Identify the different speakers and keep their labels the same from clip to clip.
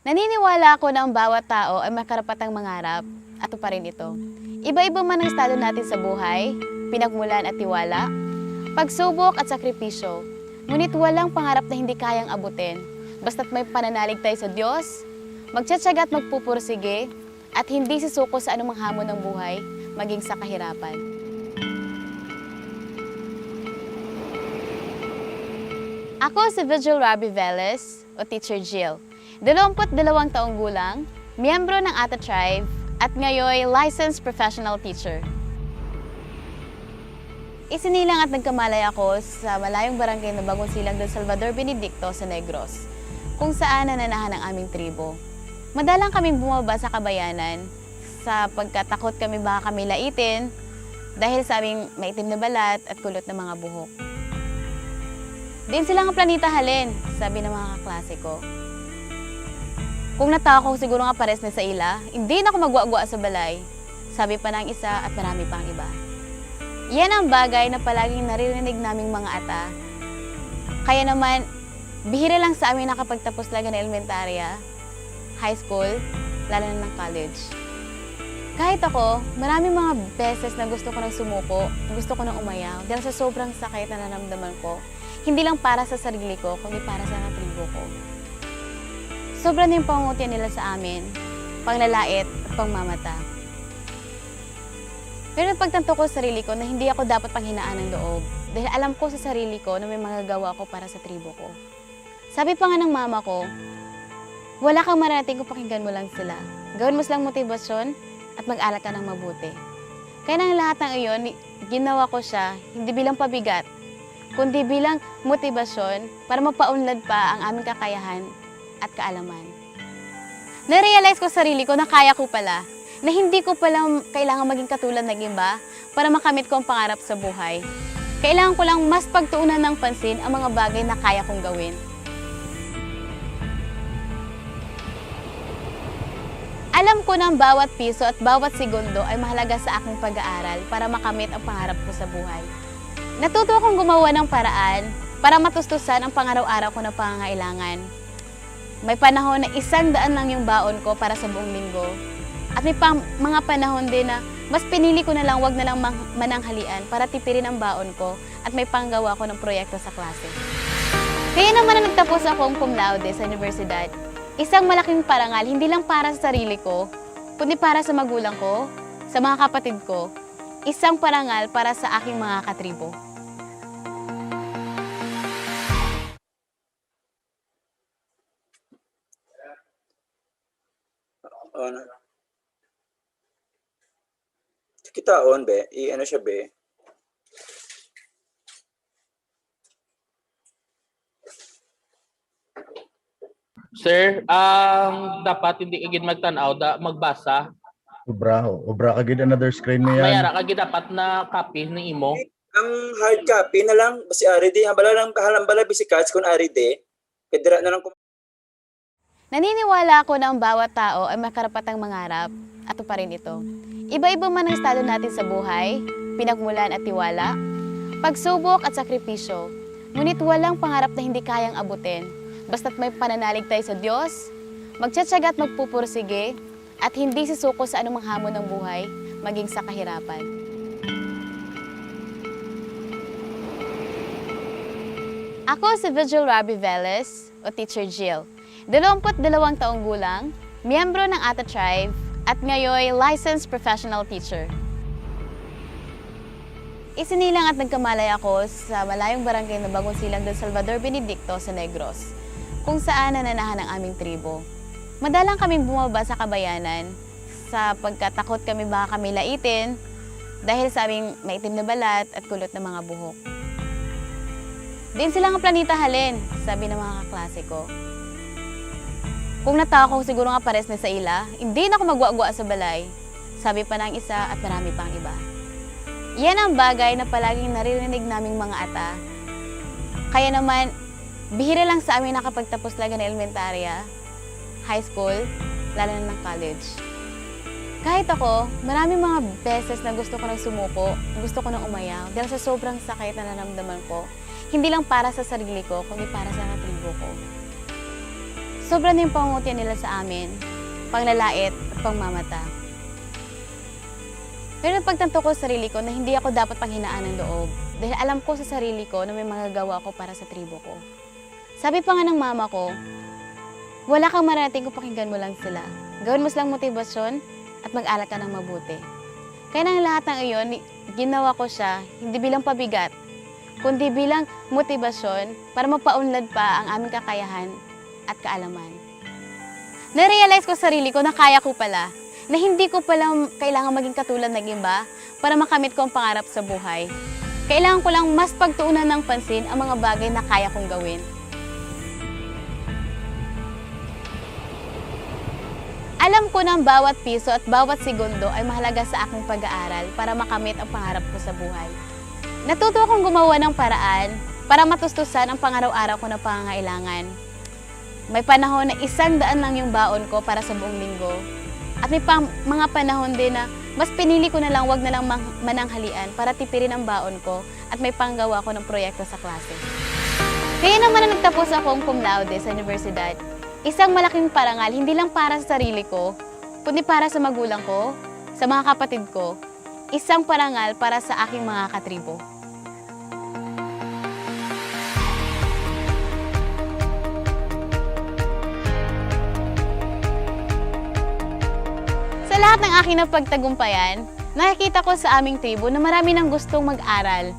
Speaker 1: Naniniwala ako na ang bawat tao ay may karapatang mangarap at tuparin ito. Iba-iba man ang estado natin sa buhay, pinagmulan at tiwala, pagsubok at sakripisyo. Ngunit walang pangarap na hindi kayang abutin. Basta't may pananalig tayo sa Diyos, magtsatsaga at magpupursige, at hindi sisuko sa anumang hamon ng buhay, maging sa kahirapan. Ako si Vigil Rabi Velez o Teacher Jill. 22 taong gulang, miyembro ng Ata Tribe at ngayon licensed professional teacher. Isinilang at nagkamalay ako sa malayong barangay na Bagong Silang del Salvador Benedicto sa Negros, kung saan nananahan ang aming tribo. Madalang kaming bumaba sa kabayanan sa pagkatakot kami baka kami laitin dahil sa aming maitim na balat at kulot na mga buhok. Din sila nga planeta halin, sabi ng mga kaklase ko. Kung natao ko siguro nga pares na sa ila, hindi na ako magwa-gwa sa balay, sabi pa ng isa at marami pang iba. Yan ang bagay na palaging naririnig naming mga ata. Kaya naman, bihira lang sa amin nakapagtapos talaga ng elementarya, high school, lalo na ng college. Kahit ako, maraming mga beses na gusto ko nang sumuko, gusto ko nang umayaw, dahil sa sobrang sakit na naramdaman ko, hindi lang para sa sarili ko, kundi para sa katribo ko. Sobrang yung pangungutya nila sa amin, panglalait at pangmamata. Pero napagtanto ko sa sarili ko na hindi ako dapat panghinaan ng loob, dahil alam ko sa sarili ko na may magagawa ko para sa tribo ko. Sabi pa nga ng mama ko, wala kang mararating kung pakinggan mo lang sila. Gawin mo silang motibasyon at mag-aral ka ng mabuti. Kaya nang lahat ng iyon, ginawa ko siya hindi bilang pabigat, kundi bilang motibasyon para mapaunlad pa ang aming kakayahan at kaalaman. Na-realize ko sa sarili ko na kaya ko pala, na hindi ko pala kailangan maging katulad ng iba para makamit ko ang pangarap sa buhay. Kailangan ko lang mas pagtuunan ng pansin ang mga bagay na kaya kong gawin. Alam ko na ang bawat piso at bawat segundo ay mahalaga sa aking pag-aaral para makamit ang pangarap ko sa buhay. Natuto akong gumawa ng paraan para matustusan ang pangaraw-araw ko na pangangailangan. May panahon na 100 lang yung baon ko para sa buong linggo. At may mga panahon din na mas pinili ko na lang wag na lang mananghalian para tipirin ang baon ko at may panggawa ko ng proyekto sa klase. Kaya naman na nagtapos akong cum laude sa universidad, isang malaking parangal hindi lang para sa sarili ko, kundi para sa magulang ko, sa mga kapatid ko, isang parangal para sa aking mga katribo.
Speaker 2: Kitaon, be. I-ano siya, be.
Speaker 3: Sir, dapat hindi kagid magtanaw, magbasa.
Speaker 4: Obra kagid another screen mo yan.
Speaker 3: Mayara kagid dapat na copy ni imo.
Speaker 2: Ang hard copy na lang, basi ari di. Hambala lang, halambala, bisikats kung ari di. Pedra na lang.
Speaker 1: Naniniwala ako na ang bawat tao ay may karapatang mangarap at tuparin ito. Iba-iba man ang estado natin sa buhay, pinagmulan at tiwala, pagsubok at sakripisyo. Ngunit walang pangarap na hindi kayang abutin. Basta't may pananalig tayo sa Diyos, magtsatsaga at magpupursige, at hindi sisuko sa anumang hamon ng buhay, maging sa kahirapan. Ako si Vigil Rabi Velez o Teacher Jill. 22 taong gulang, miyembro ng Ata Tribe at ngayon licensed professional teacher. Isinilang at nagkamalay ako sa malayong barangay na Bagong Silang del Salvador Benedicto sa Negros, kung saan nananahan ang aming tribo. Madalang kaming bumaba sa kabayanan sa pagkatakot kami baka kami laitin dahil sa aming maitim na balat at kulot na mga buhok. Din sila nga planeta halin, sabi ng mga kaklase ko. Kung natao ko siguro nga pares na sa ila, hindi na ako magwa-gwa sa balay, sabi pa ng isa at marami pang iba. Yan ang bagay na palaging naririnig naming mga ata. Kaya naman, bihira lang sa amin nakapagtapos talaga ng elementarya, high school, lalo na ng college. Kahit ako, maraming mga beses na gusto ko nang sumuko, gusto ko nang umayaw, dahil sa sobrang sakit na naramdaman ko, hindi lang para sa sarili ko, kundi para sa katribo ko. Sobra na yung pangungutya nila sa amin, panglalait at pangmamata. Pero napagtanto ko sa sarili ko na hindi ako dapat panghinaan ng loob dahil alam ko sa sarili ko na may magagawa ko para sa tribo ko. Sabi pa nga ng mama ko, wala kang marating kung pakinggan mo lang sila. Gawin mo silang motibasyon at mag-aral ka ng mabuti. Kaya ng lahat ng iyon, ginawa ko siya hindi bilang pabigat, kundi bilang motibasyon para mapaunlad pa ang aming kakayahan at kaalaman. Na-realize ko sa sarili ko na kaya ko pala, na hindi ko pala kailangan maging katulad ng iba para makamit ko ang pangarap sa buhay. Kailangan ko lang mas pagtuunan ng pansin ang mga bagay na kaya kong gawin. Alam ko na bawat piso at bawat segundo ay mahalaga sa aking pag-aaral para makamit ang pangarap ko sa buhay. Natuto akong gumawa ng paraan para matustusan ang pang-araw-araw ko na pangangailangan. May panahon na 100 lang yung baon ko para sa buong linggo. At may mga panahon din na mas pinili ko na lang wag na lang mananghalian para tipirin ang baon ko at may panggawa ko ng proyekto sa klase. Kaya naman na nagtapos akong cum laude sa universidad, isang malaking parangal hindi lang para sa sarili ko, kundi para sa magulang ko, sa mga kapatid ko, isang parangal para sa aking mga katribo. Sa lahat ng aking napagtagumpayan, nakikita ko sa aming tribo na marami nang gustong mag-aral.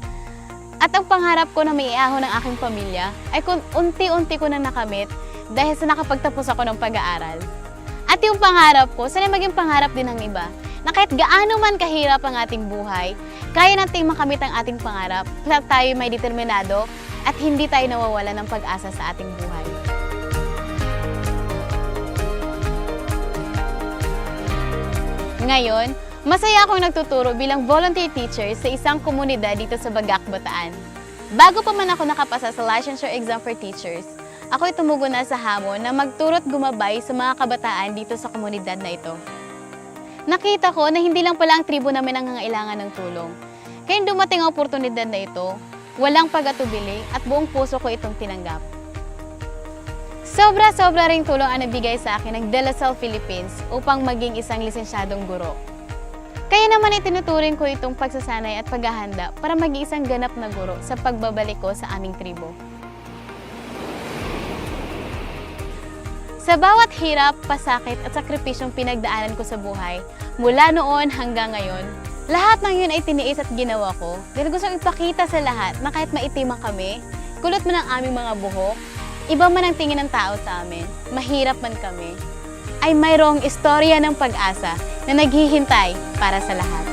Speaker 1: At ang pangarap ko na maiahon ng aking pamilya ay kung unti-unti ko na nakamit dahil sa nakapagtapos ako ng pag-aaral. At yung pangarap ko, sana maging pangarap din ng iba, na kahit gaano man kahirap ang ating buhay, kaya nating makamit ang ating pangarap at tayo may determinado at hindi tayo nawawala ng pag-asa sa ating buhay. Ngayon, masaya akong nagtuturo bilang volunteer teacher sa isang komunidad dito sa Bagak, Bataan. Bago pa man ako nakapasa sa licensure exam for teachers, ako'y tumugon na sa hamon na magturo't gumabay sa mga kabataan dito sa komunidad na ito. Nakita ko na hindi lang pala ang tribo namin ang nangangailangan ng tulong. Kaya dumating ang oportunidad na ito, walang pag-atubili at buong puso ko itong tinanggap. Sobra-sobra ring tulong ang nabigay sa akin ng De La Salle Philippines upang maging isang lisensyadong guro. Kaya naman itinuturing ko itong pagsasanay at paghahanda para maging isang ganap na guro sa pagbabalik ko sa aming tribo. Sa bawat hirap, pasakit at sakripisyong pinagdaanan ko sa buhay, mula noon hanggang ngayon, lahat ng yun ay tiniis at ginawa ko dahil gusto ipakita sa lahat na kahit maitim kami, kulot man ang aming mga buhok, iba man ang tingin ng tao sa amin, mahirap man kami, ay mayroong istorya ng pag-asa na naghihintay para sa lahat.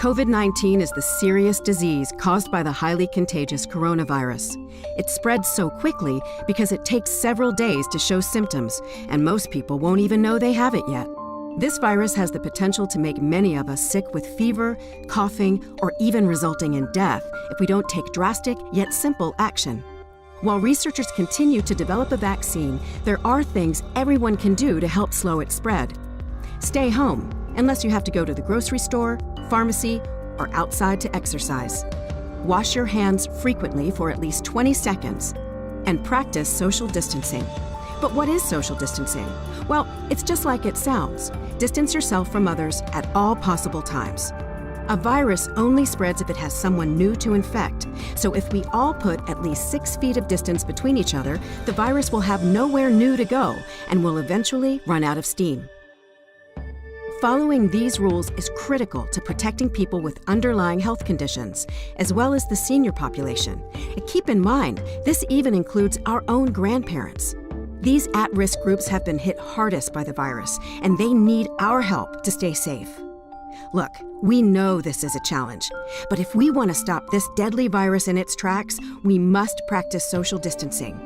Speaker 5: COVID-19 is the serious disease caused by the highly contagious coronavirus. It spreads so quickly because it takes several days to show symptoms, and most people won't even know they have it yet. This virus has the potential to make many of us sick with fever, coughing, or even resulting in death if we don't take drastic yet simple action. While researchers continue to develop a vaccine, there are things everyone can do to help slow its spread. Stay home, unless you have to go to the grocery store, pharmacy, or outside to exercise. Wash your hands frequently for at least 20 seconds, and practice social distancing. But what is social distancing? Well, it's just like it sounds. Distance yourself from others at all possible times. A virus only spreads if it has someone new to infect. So if we all put at least 6 feet of distance between each other, the virus will have nowhere new to go and will eventually run out of steam. Following these rules is critical to protecting people with underlying health conditions, as well as the senior population. And keep in mind, this even includes our own grandparents. These at-risk groups have been hit hardest by the virus, and they need our help to stay safe. Look, we know this is a challenge, but if we want to stop this deadly virus in its tracks, we must practice social distancing.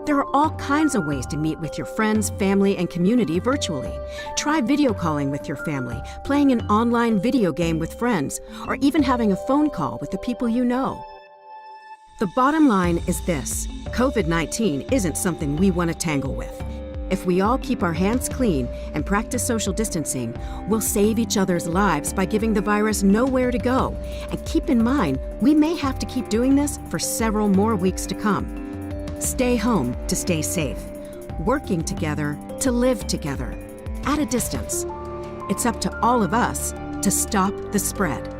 Speaker 5: There are all kinds of ways to meet with your friends, family, and community virtually. Try video calling with your family, playing an online video game with friends, or even having a phone call with the people you know. The bottom line is this: COVID-19 isn't something we want to tangle with. If we all keep our hands clean and practice social distancing, we'll save each other's lives by giving the virus nowhere to go. And keep in mind, we may have to keep doing this for several more weeks to come. Stay home to stay safe, working together to live together, at a distance. It's up to all of us to stop the spread.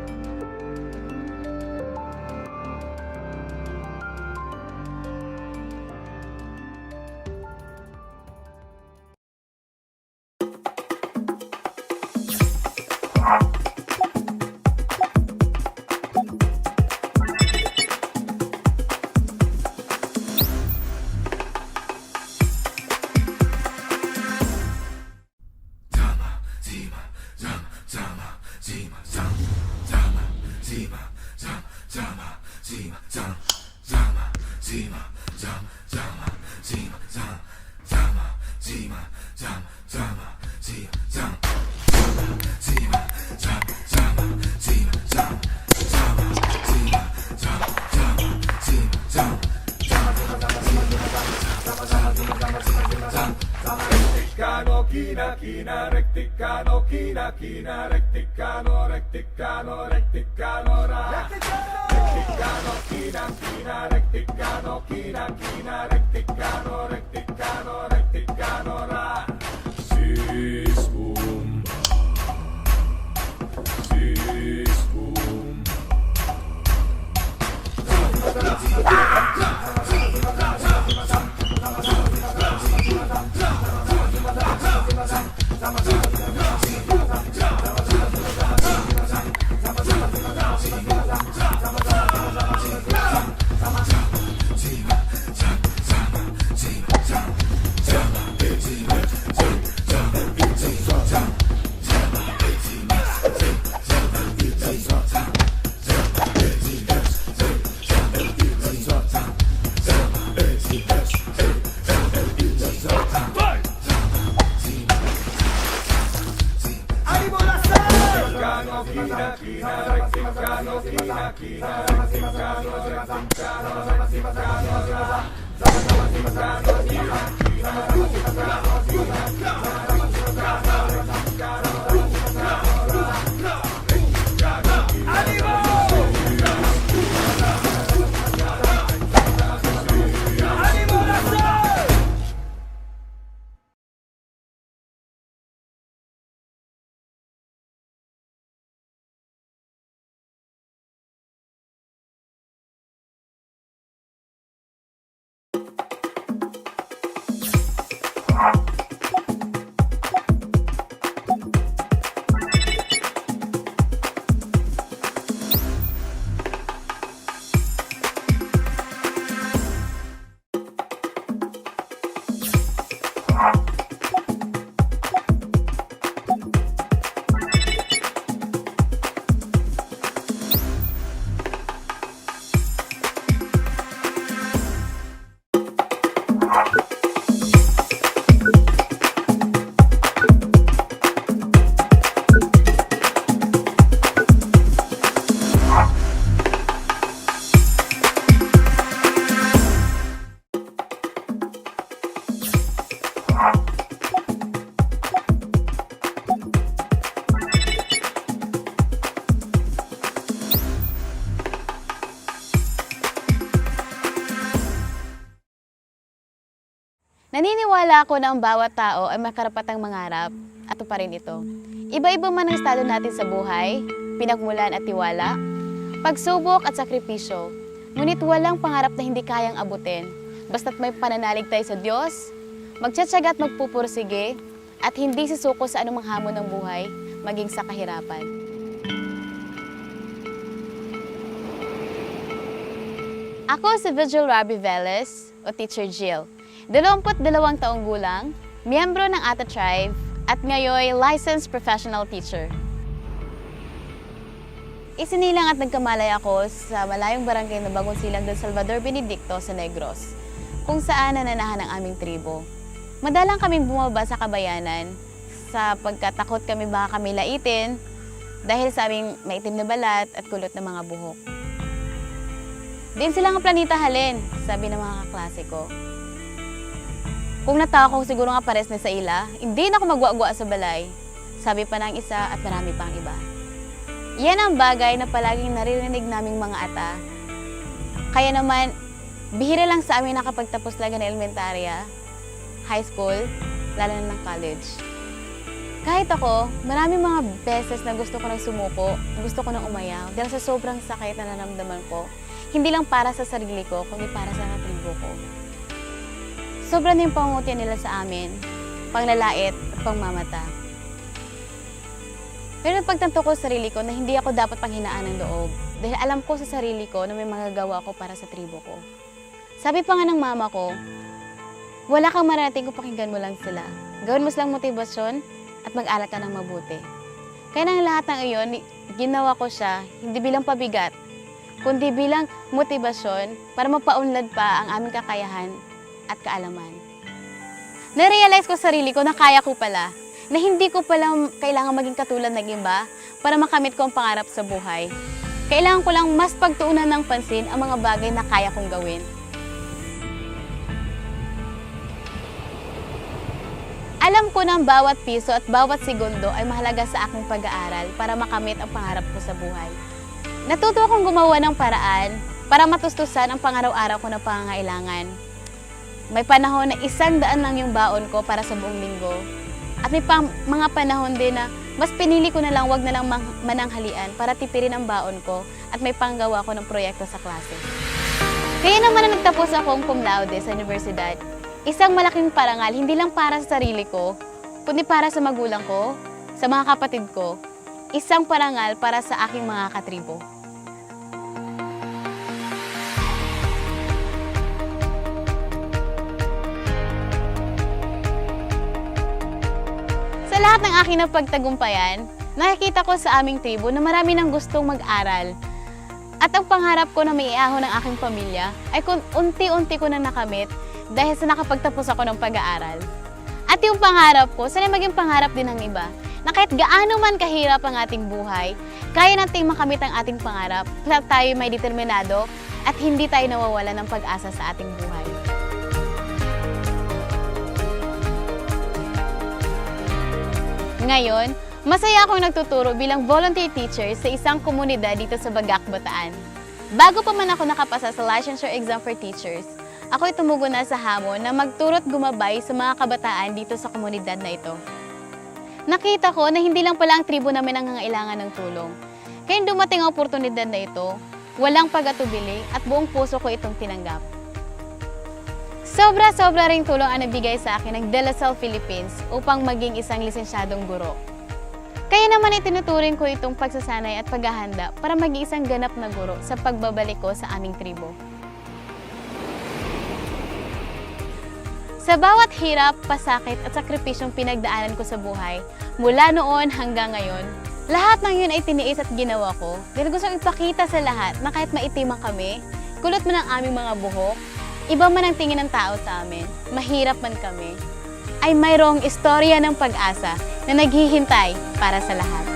Speaker 1: Naniniwala ako na ang bawat tao ay may karapatang mangarap at tuparin ito. Iba-iba man ang estado natin sa buhay, pinagmulan at tiwala, pagsubok at sakripisyo. Ngunit walang pangarap na hindi kayang abutin. Basta't may pananalig tayo sa Diyos, magtsatsaga at magpupursige, at hindi sisuko sa anumang hamon ng buhay, maging sa kahirapan. Ako si Vigil Rabi Velez o Teacher Jill. 22 taong gulang, miyembro ng Ata Tribe at ngayon licensed professional teacher. Isinilang at nagkamalay ako sa malayong barangay na Bagong Silang del Salvador Benedicto sa Negros, kung saan nananahan ang aming tribo. Madalang kaming bumaba sa kabayanan sa pagkatakot kami baka kami laitin dahil sa aming maitim na balat at kulot na mga buhok. Din sila nga planeta halin, sabi ng mga kaklase ko. Kung natawa ko siguro nga pares na sa ila, hindi na ako magwagwa sa balay. Sabi pa ng isa at marami pang iba. Yan ang bagay na palaging naririnig naming mga ata. Kaya naman, bihira lang sa amin nakapagtapos lang ng elementarya, high school, lalo na ng college. Kahit ako, maraming mga beses na gusto ko nang sumuko, gusto ko nang umayaw, dahil sa sobrang sakit na naramdaman ko, hindi lang para sa sarili ko, kundi para sa tribo ko. Sobra na yung pangungutya nila sa amin, panglalait at pangmamata. Pero napagtanto ko sa sarili ko na hindi ako dapat panghinaan ng loob dahil alam ko sa sarili ko na may magagawa ako para sa tribo ko. Sabi pa nga ng mama ko, wala kang marating kung pakinggan mo lang sila. Gawin mo silang motibasyon at mag-aral ka ng mabuti. Kaya nang lahat ng iyon, ginawa ko siya hindi bilang pabigat, kundi bilang motibasyon para mapaunlad pa ang aming kakayahan at kaalaman. Na-realize ko sa sarili ko na kaya ko pala, na hindi ko pala kailangan maging katulad ng iba para makamit ko ang pangarap sa buhay. Kailangan ko lang mas pagtuunan ng pansin ang mga bagay na kaya kong gawin. Alam ko na ang bawat piso at bawat segundo ay mahalaga sa aking pag-aaral para makamit ang pangarap ko sa buhay. Natuto akong gumawa ng paraan para matustusan ang pangaraw-araw ko na pangangailangan. May panahon na 100 lang yung baon ko para sa buong linggo. At may mga panahon din na mas pinili ko na lang wag na lang mananghalian para tipirin ang baon ko at may panggawa ko ng proyekto sa klase. Kaya naman na nagtapos akong cum laude sa universidad, isang malaking parangal hindi lang para sa sarili ko, kundi para sa magulang ko, sa mga kapatid ko, isang parangal para sa aking mga katribo. Sa lahat ng aking napagtagumpayan, nakikita ko sa aming tribo na marami nang gustong mag-aral. At ang pangarap ko na maiahon ng aking pamilya ay kung unti-unti ko na nakamit dahil sa nakapagtapos ako ng pag-aaral. At yung pangarap ko, sana maging pangarap din ng iba, na kahit gaano man kahirap ang ating buhay, kaya nating makamit ang ating pangarap at tayo may determinado at hindi tayo nawawala ng pag-asa sa ating buhay. Ngayon, masaya akong nagtuturo bilang volunteer teacher sa isang komunidad dito sa Bagac, Bataan. Bago pa man ako nakapasa sa licensure exam for teachers, ako'y tumugon na sa hamon na magturo't gumabay sa mga kabataan dito sa komunidad na ito. Nakita ko na hindi lang pala ang tribo namin ang nangangailangan ng tulong. Kaya dumating ang oportunidad na ito, walang pag-atubili at buong puso ko itong tinanggap. Sobra-sobra ring tulong ang nabigay sa akin ng De La Salle Philippines upang maging isang lisensyadong guro. Kaya naman itinuturing ko itong pagsasanay at paghahanda para maging isang ganap na guro sa pagbabalik ko sa aming tribo. Sa bawat hirap, pasakit at sakripisyong pinagdaanan ko sa buhay, mula noon hanggang ngayon, lahat ng yun ay tiniis at ginawa ko dahil gusto ipakita sa lahat na kahit maitimang kami, kulot man ang aming mga buhok, iba man ang tingin ng tao sa amin, mahirap man kami, ay mayroong istorya ng pag-asa na naghihintay para sa lahat.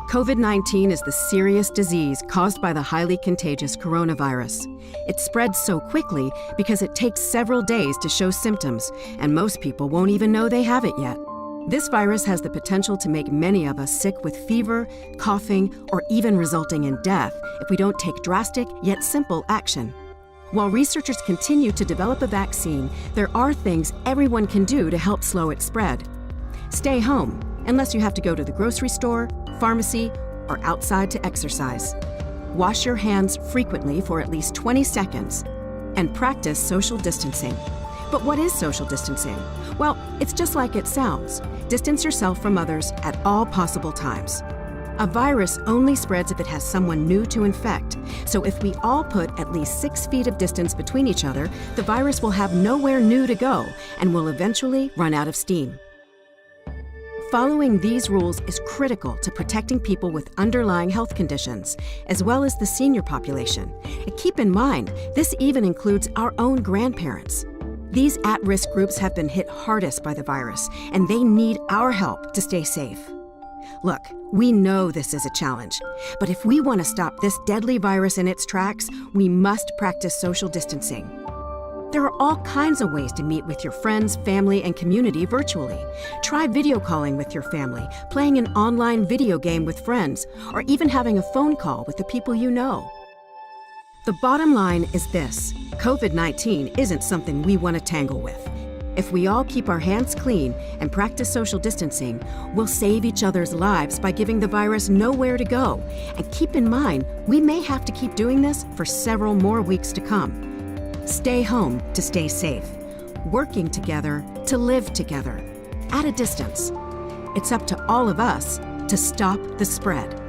Speaker 5: COVID-19 is the serious disease caused by the highly contagious coronavirus. It spreads so quickly because it takes several days to show symptoms, and most people won't even know they have it yet. This virus has the potential to make many of us sick with fever, coughing, or even resulting in death if we don't take drastic yet simple action. While researchers continue to develop a vaccine, there are things everyone can do to help slow its spread. Stay home, unless you have to go to the grocery store, pharmacy, or outside to exercise. Wash your hands frequently for at least 20 seconds, and practice social distancing. But what is social distancing? Well, it's just like it sounds. Distance yourself from others at all possible times. A virus only spreads if it has someone new to infect. So if we all put at least 6 feet of distance between each other, the virus will have nowhere new to go and will eventually run out of steam. Following these rules is critical to protecting people with underlying health conditions, as well as the senior population. And keep in mind, this even includes our own grandparents. These at-risk groups have been hit hardest by the virus, and they need our help to stay safe. Look, we know this is a challenge, but if we want to stop this deadly virus in its tracks, we must practice social distancing. There are all kinds of ways to meet with your friends, family, and community virtually. Try video calling with your family, playing an online video game with friends, or even having a phone call with the people you know. The bottom line is this: COVID-19 isn't something we want to tangle with. If we all keep our hands clean and practice social distancing, we'll save each other's lives by giving the virus nowhere to go. And keep in mind, we may have to keep doing this for several more weeks to come. Stay home to stay safe. Working together to live together. At a distance. It's up to all of us to stop the spread.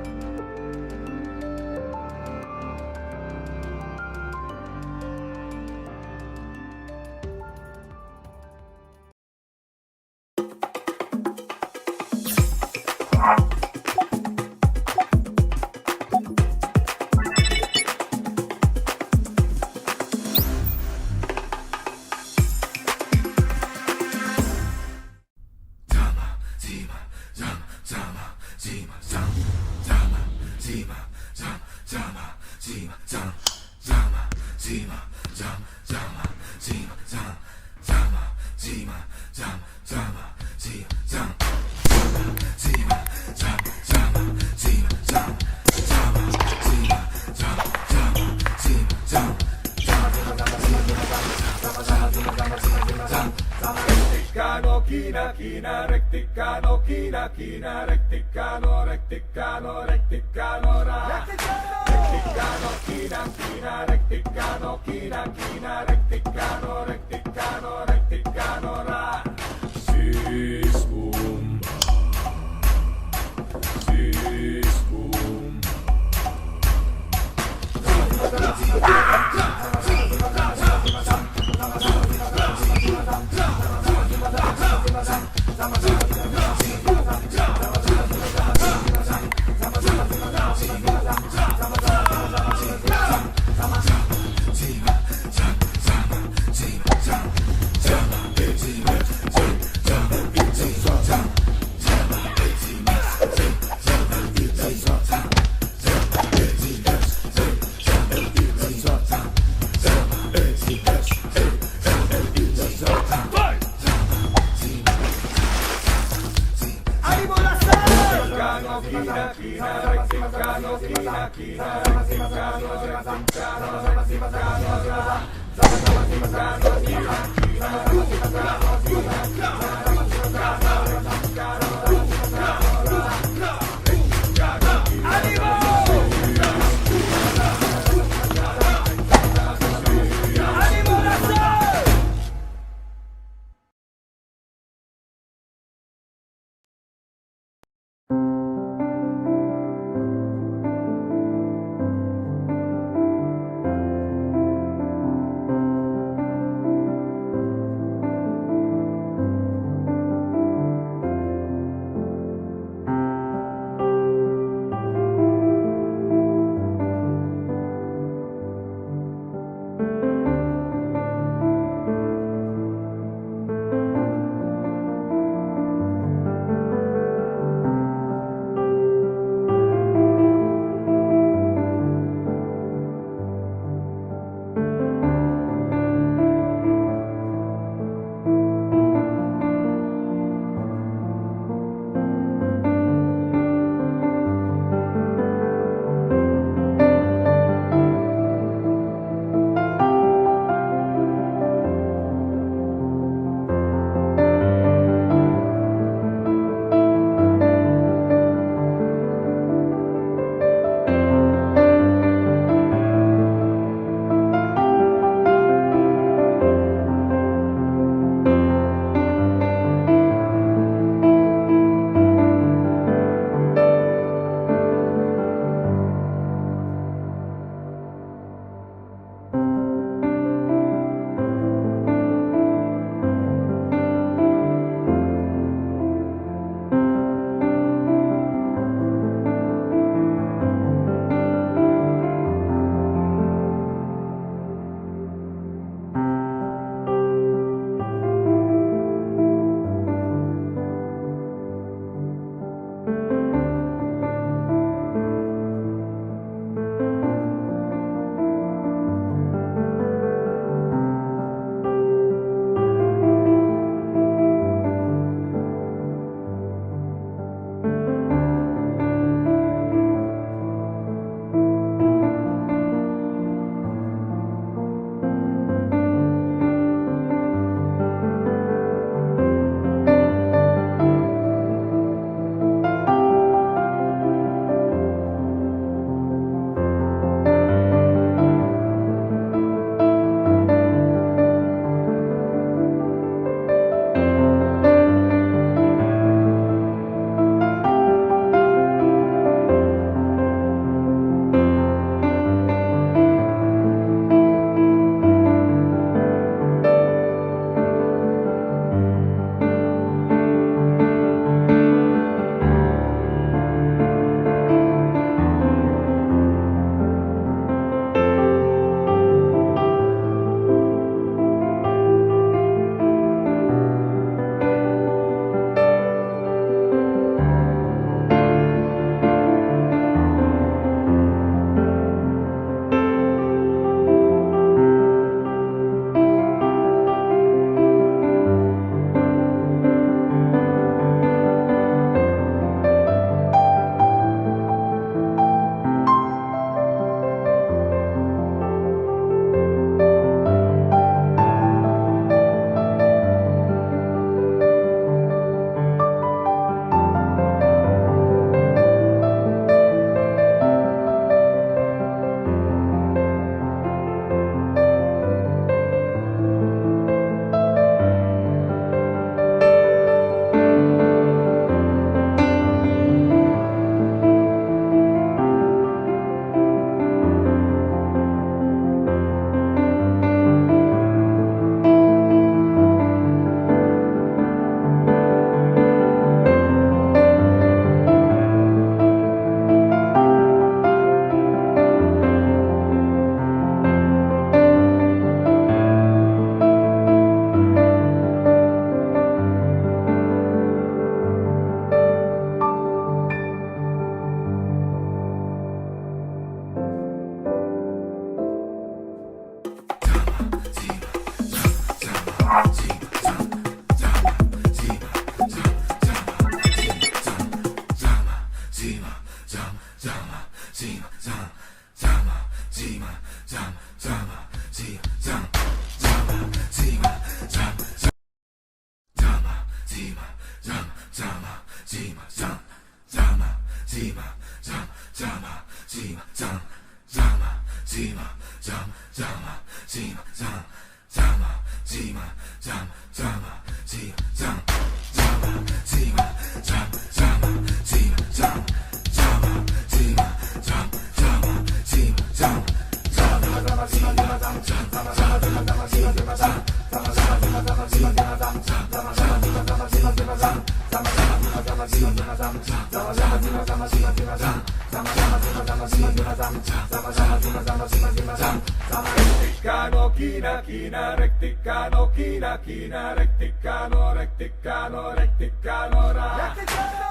Speaker 6: Recticano, china, china, recticano, china, china, recticano, recticano, recticano, ra.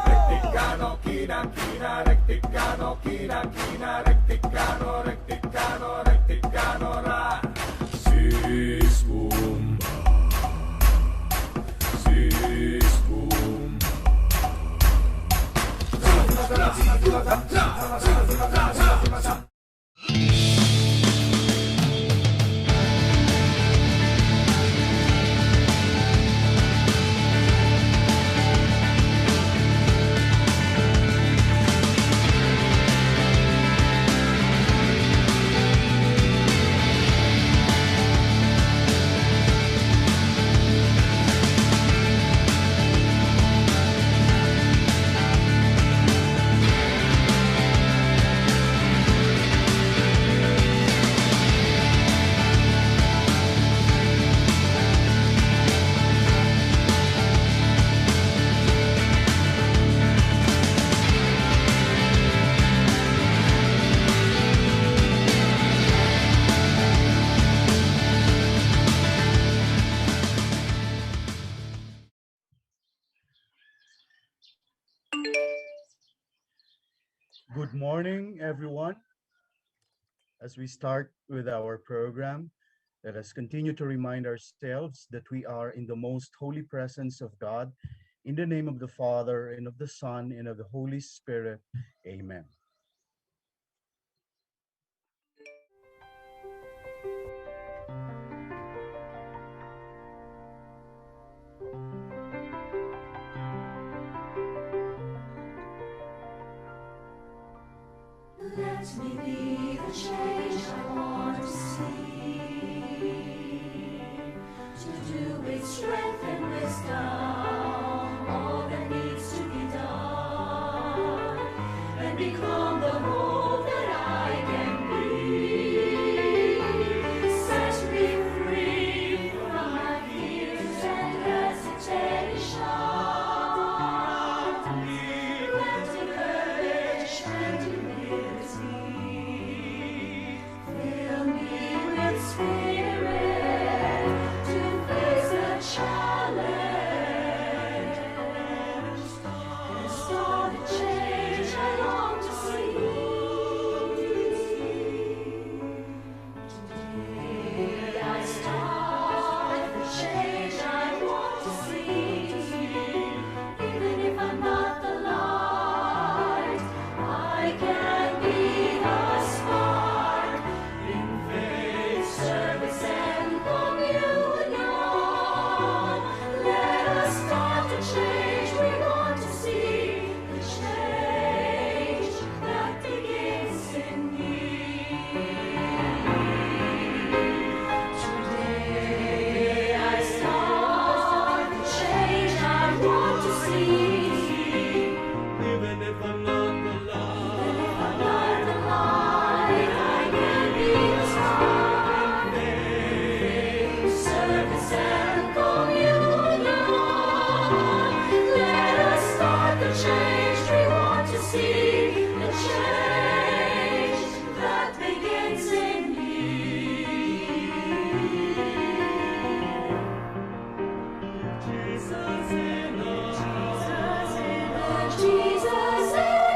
Speaker 6: Recticano, china, china, recticano, china, china, recticano, recticano, recticano, ra. Sis bumba, sis bumba.
Speaker 4: Good morning, everyone. As we start with our program, let us continue to remind ourselves that we are in the most holy presence of God. In the name of the Father, and of the Son, and of the Holy Spirit. Amen.
Speaker 7: Let me be the change I want to see, to do with strength and wisdom all that needs to be done, and become the hope that I can be. Set me free from my fears and hesitation. Grant me courage and humility. Fill me with spirit to face the challenge and start the change I long to see. Today I start the change I want to see. Even if I'm not the light, I can be the spark in faith, service, and communion. Let us start the change we want to see, the change that begins in me. Today I start the change I want to see.
Speaker 6: Even if I'm not the
Speaker 7: Even if I'm not the light, I can be the spark. Faith, service, and communion. Let us start the change we want to see, the change that begins in me. Jesus in us. Jesus in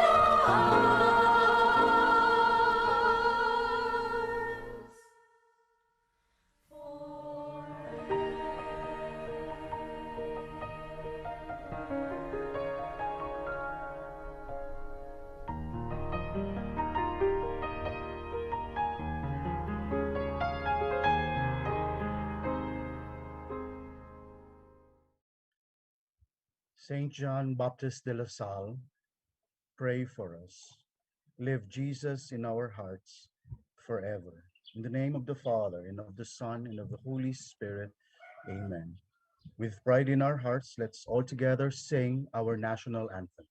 Speaker 4: Saint John Baptist de la Salle, pray for us. Live Jesus in our hearts forever. In the name of the Father, and of the Son, and of the Holy Spirit, amen. With pride in our hearts, let's all together sing our national anthem.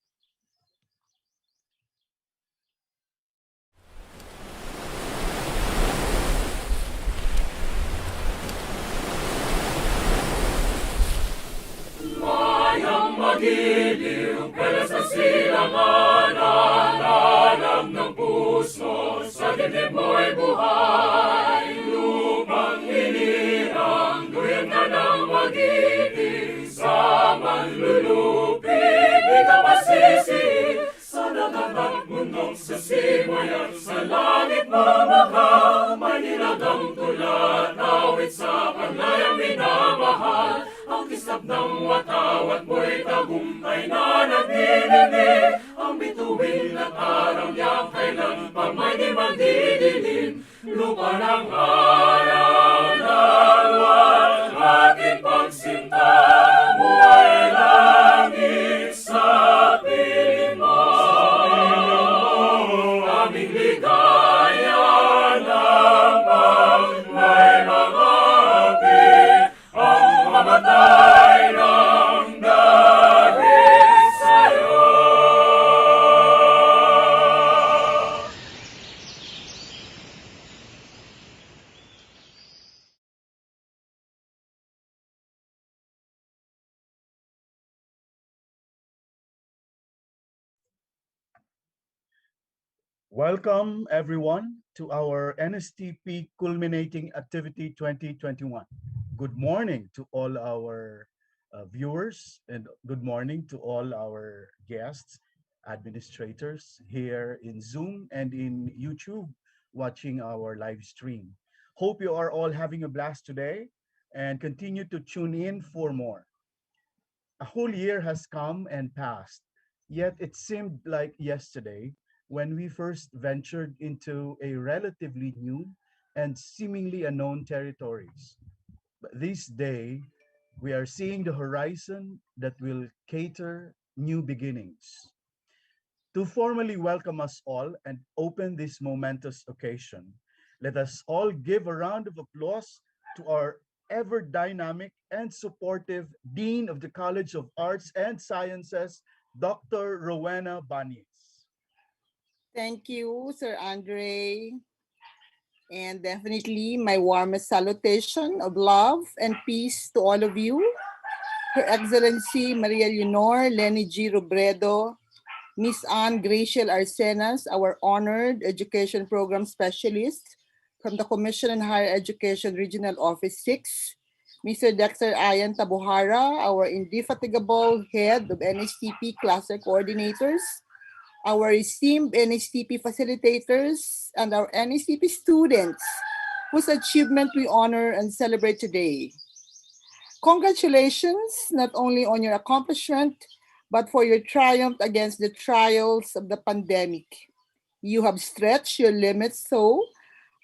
Speaker 6: Mayang magiliw, pala sa silangan, alam ng puso, sa dibdib mo'y buhay. Lupang hinirang, duyan ka ng magiting, sa manlulupig, di ka masisi. Sa dagat at bundok, sa simoy at sa langit mamahal, may nilagang tulad, awit sa panlayang minamahal. Ang kisap ng watawat mo'y tagumpay na nagdidinig. Ang bituin at araw niya kailan pa may di magdidilim. Lupa ng araw ng buwan, ating pagsinta, buhay langit sa piling mo. Aming ligaya ng may mga mamatay ng dahil sa'yo.
Speaker 4: Welcome, everyone, to our NSTP Culminating Activity 2021. Good morning to all our viewers, and good morning to all our guests, administrators here in Zoom and in YouTube watching our live stream. Hope you are all having a blast today and continue to tune in for more. A whole year has come and passed, yet it seemed like yesterday when we first ventured into a relatively new and seemingly unknown territories. But this day, we are seeing the horizon that will cater new beginnings. To formally welcome us all and open this momentous occasion, let us all give a round of applause to our ever dynamic and supportive Dean of the College of Arts and Sciences, Dr. Rowena Banies.
Speaker 8: Thank you, Sir Andre. And definitely my warmest salutation of love and peace to all of you. Her Excellency Maria Leonor Lenny G. Robredo, Miss Anne Graciel Arsenas, our honored education program specialist from the Commission on Higher Education Regional Office 6, Mr. Dexter Ayan Tabuhara, our indefatigable head of NSTP cluster coordinators, our esteemed NSTP facilitators, and our NSTP students whose achievement we honor and celebrate today. Congratulations not only on your accomplishment, but for your triumph against the trials of the pandemic. You have stretched your limits so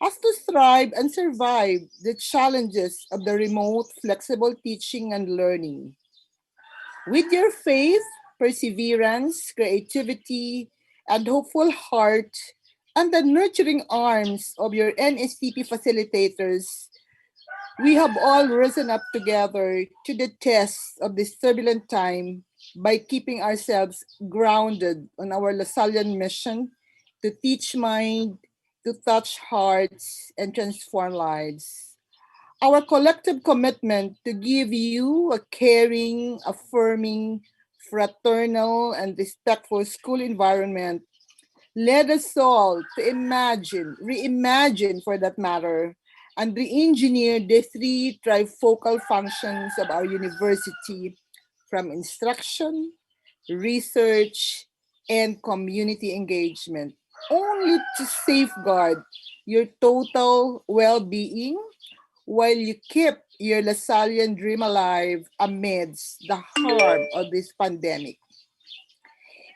Speaker 8: as to strive and survive the challenges of the remote, flexible teaching and learning. With your faith, perseverance, creativity, and hopeful heart, and the nurturing arms of your NSTP facilitators, we have all risen up together to the test of this turbulent time by keeping ourselves grounded on our Lasallian mission to teach mind, to touch hearts, and transform lives. Our collective commitment to give you a caring, affirming, fraternal, and respectful school environment led us all to imagine, reimagine for that matter, and re-engineer the three trifocal functions of our university from instruction, research, and community engagement, only to safeguard your total well-being while you keep your Lasallian dream alive amidst the harm of this pandemic.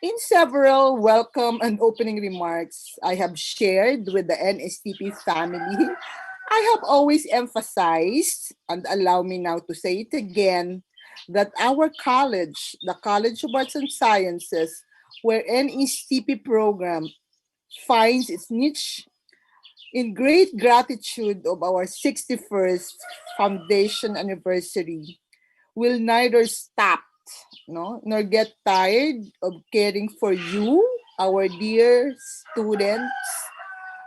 Speaker 8: In several welcome and opening remarks I have shared with the NSTP family, I have always emphasized, and allow me now to say it again, that our college, the College of Arts and Sciences, where NSTP program finds its niche, in great gratitude of our 61st foundation anniversary, will neither stop, no, nor get tired of caring for you, our dear students,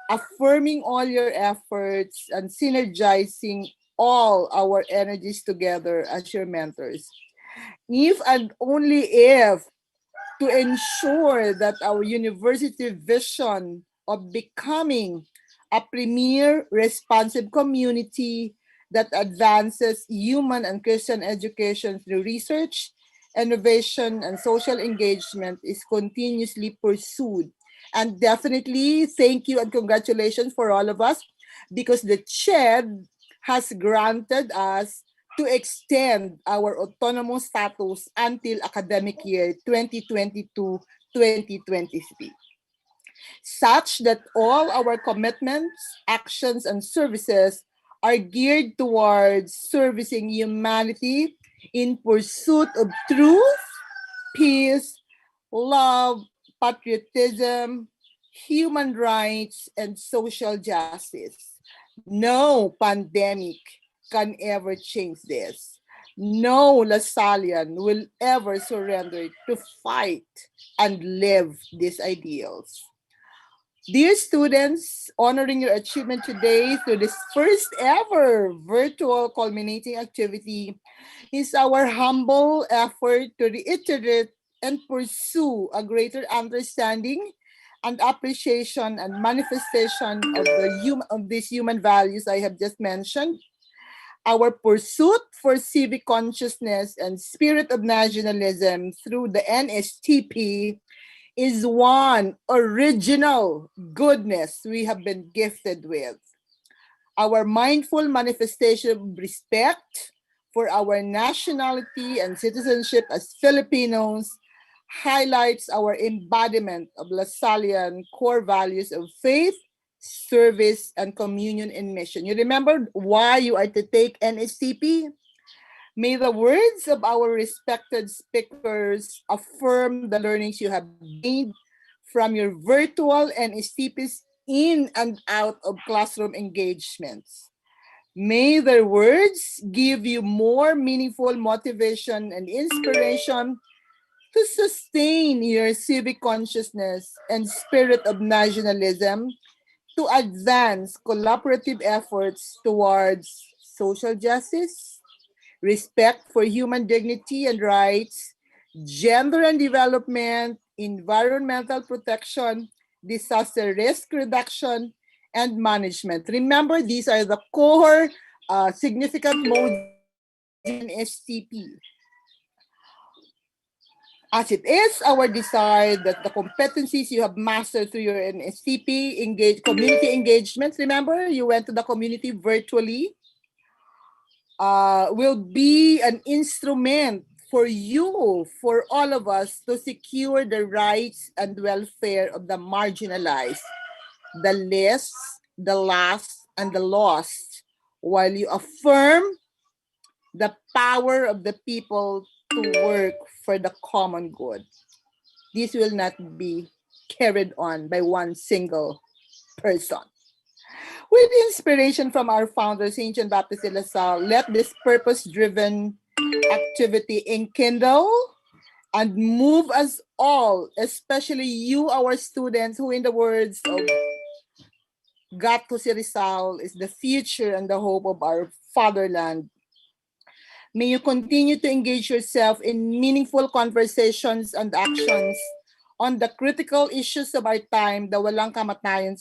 Speaker 8: affirming all your efforts and synergizing all our energies together as your mentors. If and only if, to ensure that our university vision of becoming a premier responsive community that advances human and Christian education through research, innovation, and social engagement is continuously pursued. And definitely, thank you and congratulations for all of us, because the CHED has granted us to extend our autonomous status until academic year 2022-2023, such that all our commitments, actions, and services are geared towards servicing humanity in pursuit of truth, peace, love, patriotism, human rights, and social justice. No pandemic can ever change this. No Lasallian will ever surrender to fight and live these ideals. Dear students, honoring your achievement today through this first ever virtual culminating activity is our humble effort to reiterate and pursue a greater understanding and appreciation and manifestation of of these human values I have just mentioned. Our pursuit for civic consciousness and spirit of nationalism through the NSTP is one original goodness we have been gifted with. Our mindful manifestation of respect for our nationality and citizenship as Filipinos highlights our embodiment of Lasallian core values of faith, service, and communion in mission. You remember why you are to take NSTP? May the words of our respected speakers affirm the learnings you have gained from your virtual NSTPs in and out of classroom engagements. May their words give you more meaningful motivation and inspiration to sustain your civic consciousness and spirit of nationalism, to advance collaborative efforts towards social justice, respect for human dignity and rights, gender and development, environmental protection, disaster risk reduction, and management. Remember, these are the core significant modes in STP. As it is our desire that the competencies you have mastered through your NSTP community engagements, remember, you went to the community virtually, will be an instrument for you, for all of us, to secure the rights and welfare of the marginalized, the less, the last, and the lost, while you affirm the power of the people to work for the common good. This will not be carried on by one single person. With inspiration from our founder, St. John Baptist de La Salle, let this purpose-driven activity enkindle and move us all, especially you, our students, who, in the words of Gato si Rizal, is the future and the hope of our fatherland. May you continue to engage yourself in meaningful conversations and actions on the critical issues of our time, the walang kamatayan,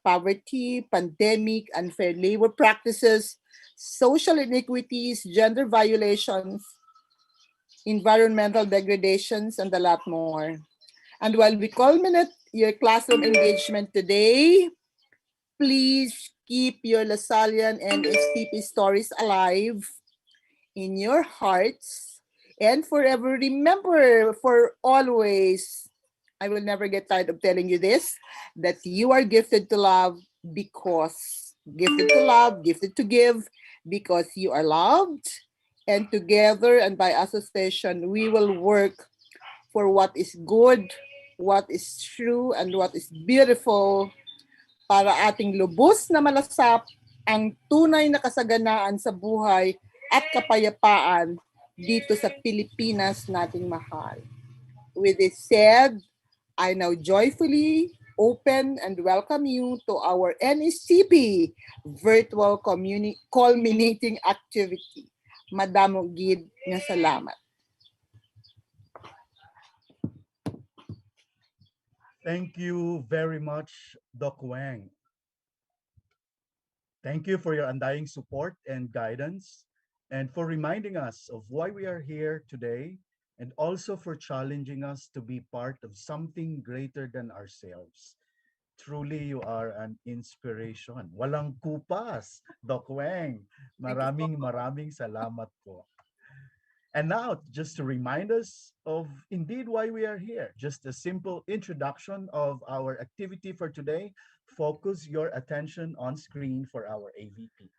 Speaker 8: poverty, pandemic, unfair labor practices, social inequities, gender violations, environmental degradations, and a lot more. And while we culminate your classroom engagement today, please keep your Lasallian and STP stories alive in your hearts, and forever remember, for always, I will never get tired of telling you this, that you are gifted to love because, gifted to love, gifted to give, because you are loved, And together and by association, we will work for what is good, what is true, and what is beautiful para ating lubos na malasap ang tunay na kasaganaan sa buhay at kapayapaan dito sa Pilipinas nating mahal. With this said, I now joyfully open and welcome you to our NSTP virtual culminating activity. Madamo gid nga salamat.
Speaker 4: Thank you very much, Doc Wang. Thank you for your undying support and guidance, and for reminding us of why we are here today, and also for challenging us to be part of something greater than ourselves. Truly, you are an inspiration. Walang kupas, Doc Wang. Maraming salamat po. And now, just to remind us of indeed why we are here, just a simple introduction of our activity for today. Focus your attention on screen for our AVP.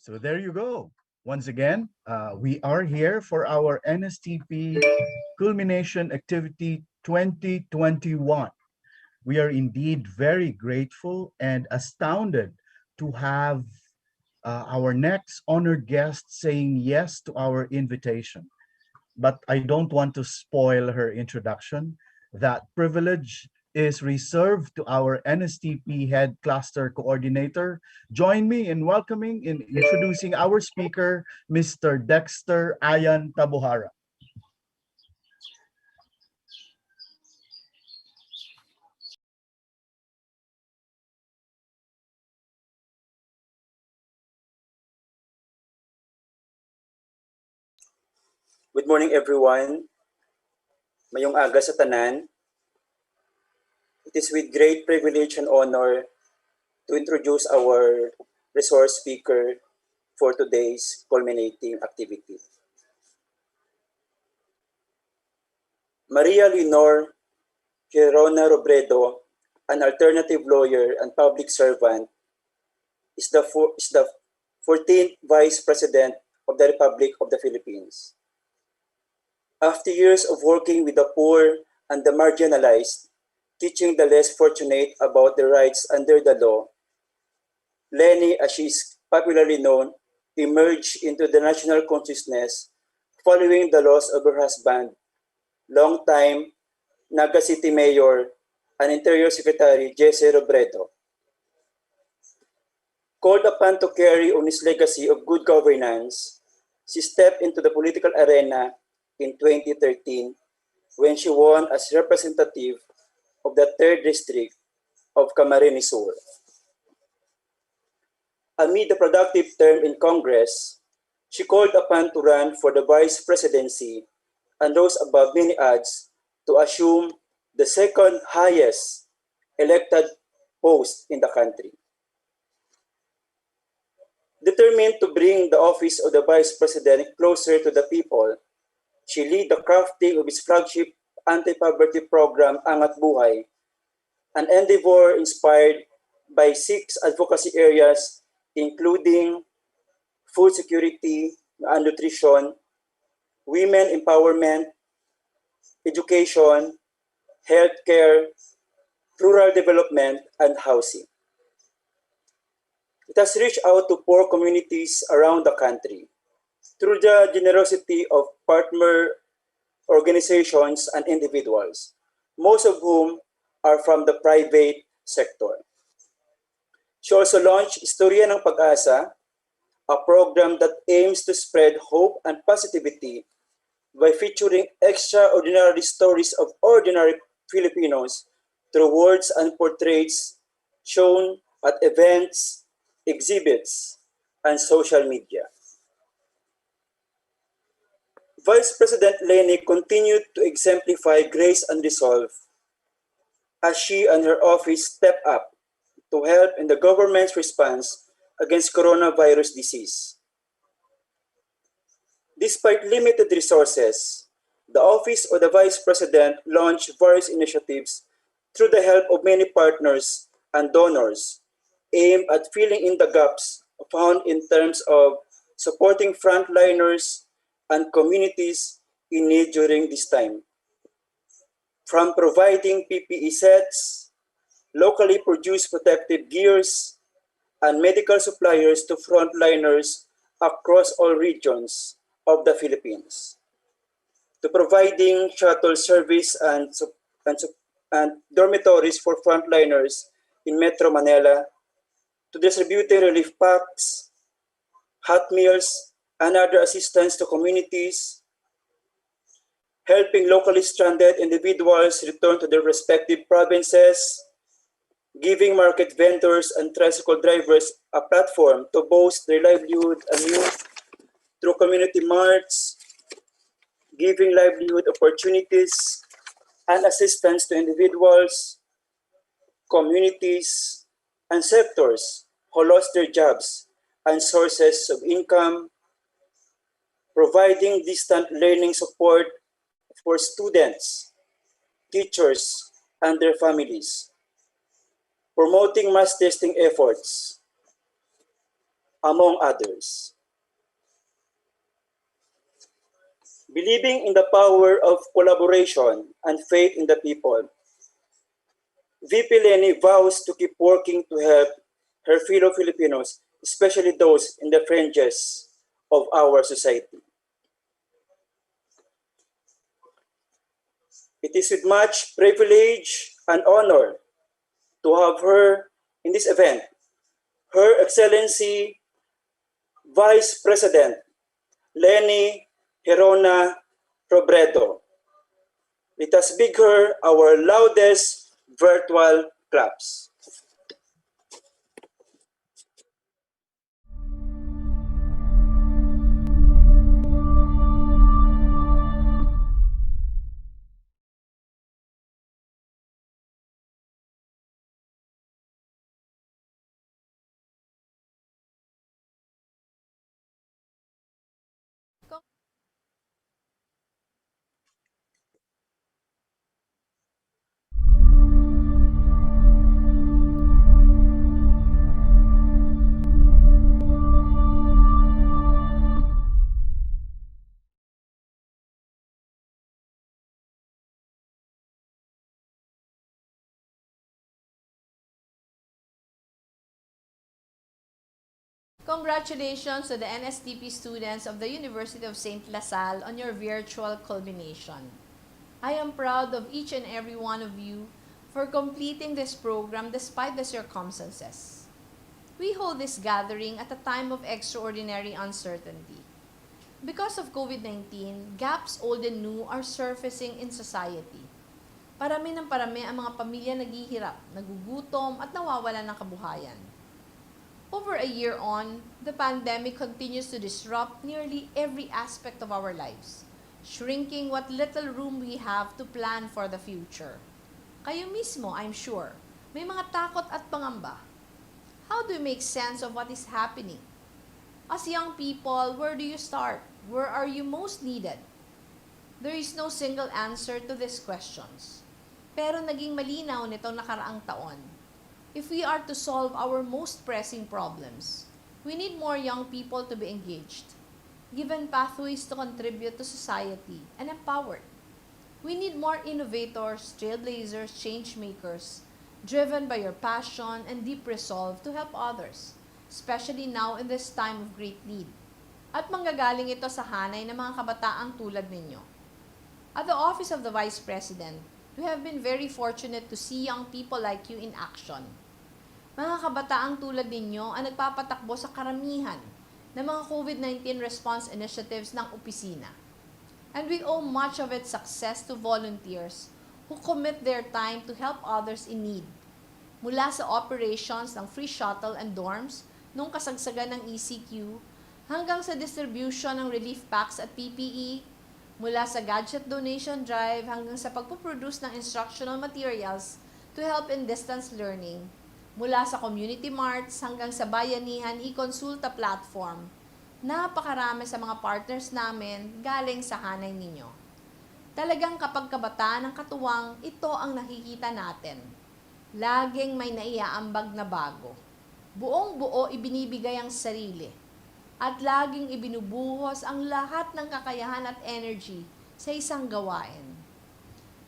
Speaker 4: So there you go. Once again, we are here for our NSTP Culmination Activity 2021. We are indeed very grateful and astounded to have our next honored guest saying yes to our invitation. But I don't want to spoil her introduction. That privilege is reserved to our NSTP Head Cluster Coordinator. Join me in welcoming and introducing our speaker, Mr. Dexter Ayan Tabuhara.
Speaker 2: Good morning, everyone. Mayong aga sa tanan. It is with great privilege and honor to introduce our resource speaker for today's culminating activity. Maria Leonor Girona Robredo, an alternative lawyer and public servant, is the 14th Vice President of the Republic of the Philippines. After years of working with the poor and the marginalized, teaching the less fortunate about their rights under the law, Lenny, as she is popularly known, emerged into the national consciousness following the loss of her husband, longtime Naga City Mayor and Interior Secretary Jesse Robredo. Called upon to carry on his legacy of good governance, she stepped into the political arena in 2013 when she won as representative of the 3rd District of Camarines Sur. Amid the productive term in Congress, she called upon to run for the vice presidency and rose above many odds to assume the second highest elected post in the country. Determined to bring the office of the vice president closer to the people, she led the crafting of its flagship anti-poverty program, Angat Buhay, an endeavor inspired by 6 advocacy areas including food security and nutrition, women empowerment, education, healthcare, rural development, and housing. It has reached out to poor communities around the country through the generosity of partner organizations and individuals, most of whom are from the private sector. She also launched Istorya ng Pag-asa, a program that aims to spread hope and positivity by featuring extraordinary stories of ordinary Filipinos through words and portraits shown at events, exhibits, and social media. Vice President Lenny continued to exemplify grace and resolve as she and her office step up to help in the government's response against coronavirus disease. Despite limited resources, the Office of the Vice President launched various initiatives through the help of many partners and donors aimed at filling in the gaps found in terms of supporting frontliners and communities in need during this time. From providing PPE sets, locally produced protective gears, and medical suppliers to frontliners across all regions of the Philippines, to providing shuttle service and dormitories for frontliners in Metro Manila, to distributing relief packs, hot meals, and other assistance to communities, helping locally stranded individuals return to their respective provinces, giving market vendors and tricycle drivers a platform to boost their livelihood anew through community marts, giving livelihood opportunities and assistance to individuals, communities, and sectors who lost their jobs and sources of income, providing distant learning support for students, teachers, and their families, promoting mass testing efforts, among others. Believing in the power of collaboration and faith in the people, VP Lenny vows to keep working to help her fellow Filipinos, especially those in the fringes of our society. It is with much privilege and honor to have her in this event. Her Excellency Vice President Lenny Herona Robredo. Let us big her our loudest virtual claps.
Speaker 9: Congratulations to the NSTP students of the University of St. LaSalle on your virtual culmination. I am proud of each and every one of you for completing this program despite the circumstances. We hold this gathering at a time of extraordinary uncertainty. Because of COVID-19, gaps old and new are surfacing in society. Parami ng parami ang mga pamilya naghihirap, nagugutom at nawawalan ng kabuhayan. Over a year on, the pandemic continues to disrupt nearly every aspect of our lives, shrinking what little room we have to plan for the future. Kayo mismo, I'm sure, may mga takot at pangamba. How do you make sense of what is happening? As young people, where do you start? Where are you most needed? There is no single answer to these questions. Pero naging malinaw nitong nakaraang taon. If we are to solve our most pressing problems, we need more young people to be engaged, given pathways to contribute to society, and empowered. We need more innovators, trailblazers, change makers, driven by your passion and deep resolve to help others, especially now in this time of great need. At manggagaling ito sa hanay ng mga kabataang tulad ninyo. At the Office of the Vice President, we have been very fortunate to see young people like you in action. Mga kabataang tulad ninyo ang nagpapatakbo sa karamihan ng mga COVID-19 response initiatives ng opisina. And we owe much of its success to volunteers who commit their time to help others in need. Mula sa operations ng free shuttle and dorms nung kasagsagan ng ECQ, hanggang sa distribution ng relief packs at PPE, mula sa gadget donation drive hanggang sa pagpuproduce ng instructional materials to help in distance learning, mula sa community marts hanggang sa bayanihan e-consulta platform. Napakarami sa mga partners namin galing sa hanay ninyo. Talagang kapag kabataan ng katuwang, ito ang nakikita natin. Laging may naiaambag na bago. Buong buo ibinibigay ang sarili. At laging ibinubuhos ang lahat ng kakayahan at energy sa isang gawain.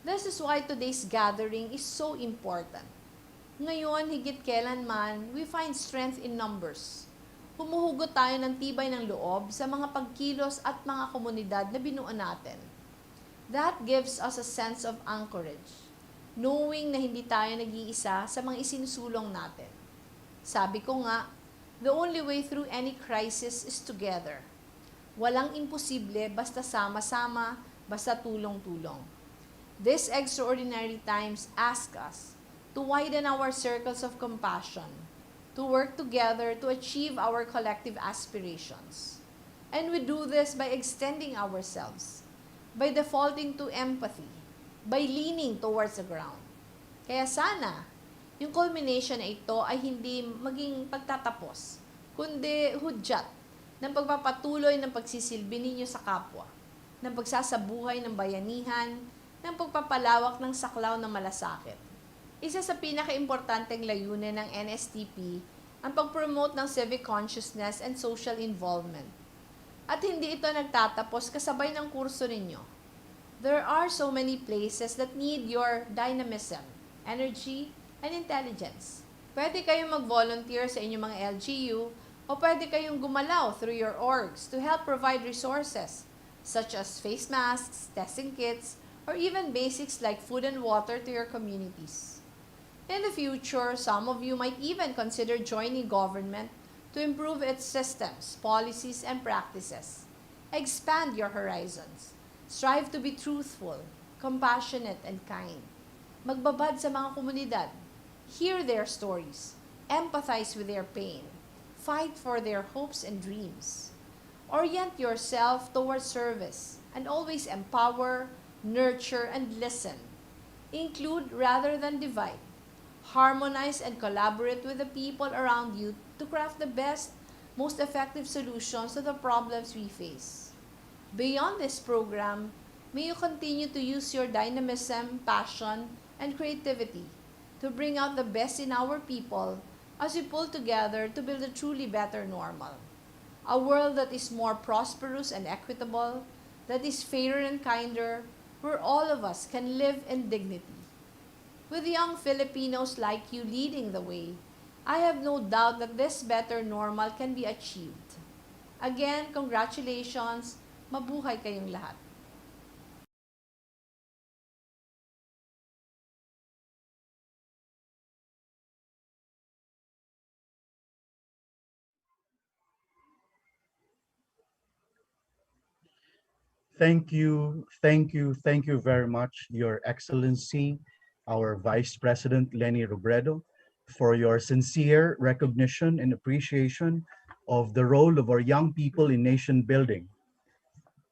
Speaker 9: This is why today's gathering is so important. Ngayon, higit kailanman, we find strength in numbers. Humuhugot tayo ng tibay ng loob sa mga pagkilos at mga komunidad na binuo natin. That gives us a sense of anchorage, knowing na hindi tayo nag-iisa sa mga isinusulong natin. Sabi ko nga, the only way through any crisis is together. Walang imposible basta sama-sama, basta tulong-tulong. These extraordinary times ask us to widen our circles of compassion, to work together to achieve our collective aspirations. And we do this by extending ourselves, by defaulting to empathy, by leaning towards the ground. Kaya sana, yung culmination na ito ay hindi maging pagtatapos, kundi hudyat ng pagpapatuloy ng pagsisilbi ninyo sa kapwa, ng pagsasabuhay ng bayanihan, ng pagpapalawak ng saklaw ng malasakit. Isa sa pinaka-importanteng layunin ng NSTP ang pag-promote ng civic consciousness and social involvement. At hindi ito nagtatapos kasabay ng kurso ninyo. There are so many places that need your dynamism, energy, and intelligence. Pwede kayong mag-volunteer sa inyong mga LGU o pwede kayong gumalaw through your orgs to help provide resources such as face masks, testing kits, or even basics like food and water to your communities. In the future, some of you might even consider joining government to improve its systems, policies, and practices. Expand your horizons. Strive to be truthful, compassionate, and kind. Magbabad sa mga komunidad. Hear their stories. Empathize with their pain. Fight for their hopes and dreams. Orient yourself towards service and always empower, nurture, and listen. Include rather than divide. Harmonize and collaborate with the people around you to craft the best, most effective solutions to the problems we face. Beyond this program, may you continue to use your dynamism, passion, and creativity to bring out the best in our people as we pull together to build a truly better normal. A world that is more prosperous and equitable, that is fairer and kinder, where all of us can live in dignity. With young Filipinos like you leading the way, I have no doubt that this better normal can be achieved. Again, congratulations. Mabuhay kayong lahat.
Speaker 4: Thank you very much, Your Excellency, our Vice President Lenny Robredo, for your sincere recognition and appreciation of the role of our young people in nation building,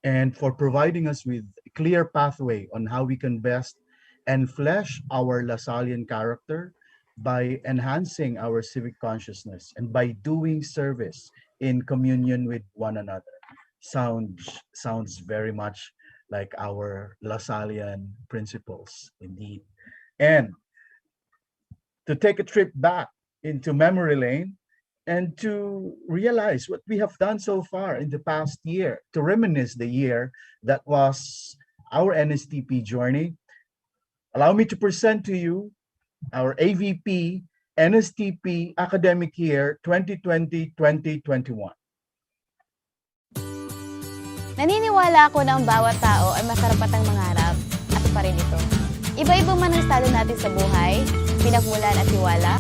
Speaker 4: and for providing us with a clear pathway on how we can best enflesh our Lasallian character by enhancing our civic consciousness and by doing service in communion with one another. Sounds very much like our Lasallian principles, indeed. And to take a trip back into memory lane and to realize what we have done so far in the past year, to reminisce the year that was our NSTP journey, allow me to present to you our AVP NSTP academic year 2020-2021.
Speaker 1: Naniniwala ako na ang bawat tao ay makarapatang mangarap at pa rin ito. Iba-iba man ang estado natin sa buhay, pinagmulan at tiwala,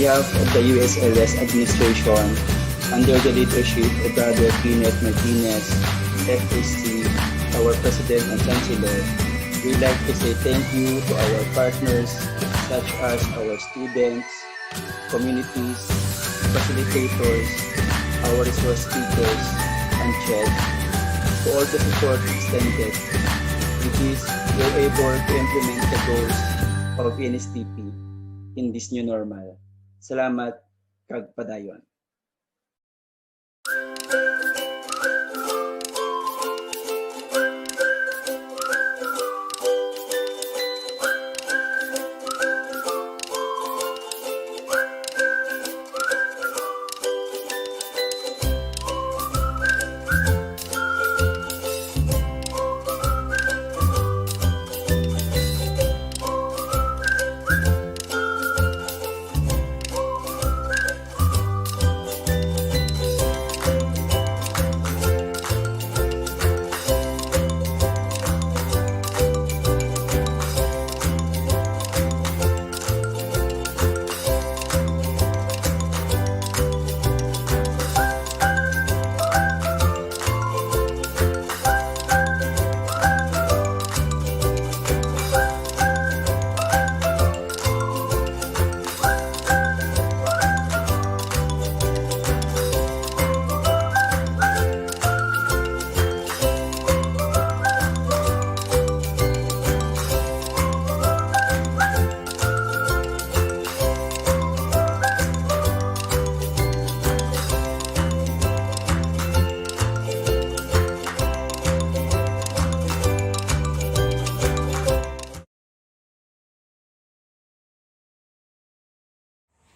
Speaker 2: behalf of the USLS administration, under the leadership of Brother Kenneth Martinez, FAC, our President and Chancellor, we'd like to say thank you to our partners such as our students, communities, facilitators, our resource speakers, and CHED, to all the support extended. With this, we're able to implement the goals of NSTP in this new normal. Salamat, kag padayon.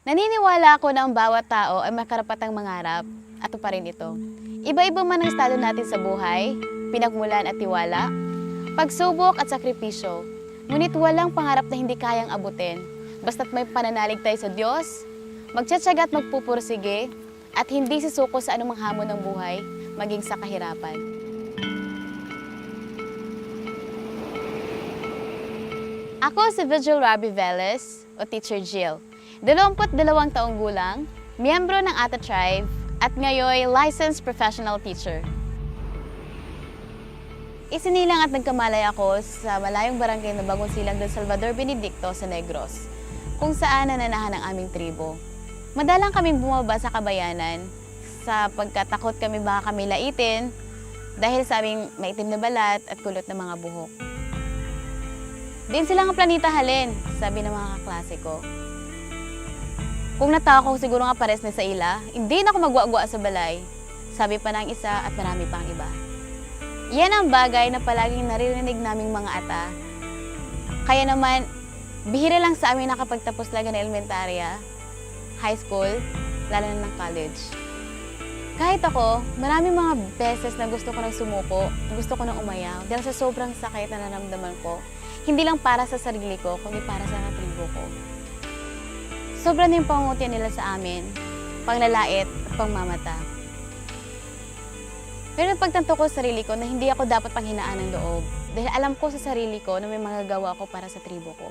Speaker 1: Naniniwala ako na ang bawat tao ay may karapatang mangarap at tuparin ito. Iba-iba man ang estado natin sa buhay, pinagmulan at tiwala, pagsubok at sakripisyo. Ngunit walang pangarap na hindi kayang abutin. Basta't may pananalig tayo sa Diyos, magtsatsaga at magpupursige, at hindi sisuko sa anumang hamon ng buhay, maging sa kahirapan. Ako si Vigil Rabi Velez o Teacher Jill. 22 taong gulang, miyembro ng Ata Tribe at ngayon licensed professional teacher. Isinilang at nagkamalay ako sa malayong barangay na Bagong Silang del Salvador Benedicto sa Negros, kung saan nananahan ang aming tribo. Madalang kaming bumaba sa kabayanan sa pagkatakot kami baka kami laitin dahil sa aming maitim na balat at kulot na mga buhok. Din sila nga planeta halin, sabi ng mga kaklase ko. Kung natawa ko siguro nga pares na sa ila, hindi na ako magwa-gwa sa balay. Sabi pa ng isa at marami pang iba. Yan ang bagay na palaging naririnig naming mga ata. Kaya naman, bihira lang sa amin nakapagtapos lang ng elementarya, high school, lalo na ng college. Kahit ako, maraming mga beses na gusto ko nang sumuko, gusto ko nang umayaw, dahil sa sobrang sakit na naramdaman ko, hindi lang para sa sarili ko, kundi para sa tribo ko. Sobra na yung pangungutya nila sa amin, panglalait at pangmamata. Pero napagtanto ko sa sarili ko na hindi ako dapat panghinaan ng loob dahil alam ko sa sarili ko na may magagawa ko para sa tribo ko.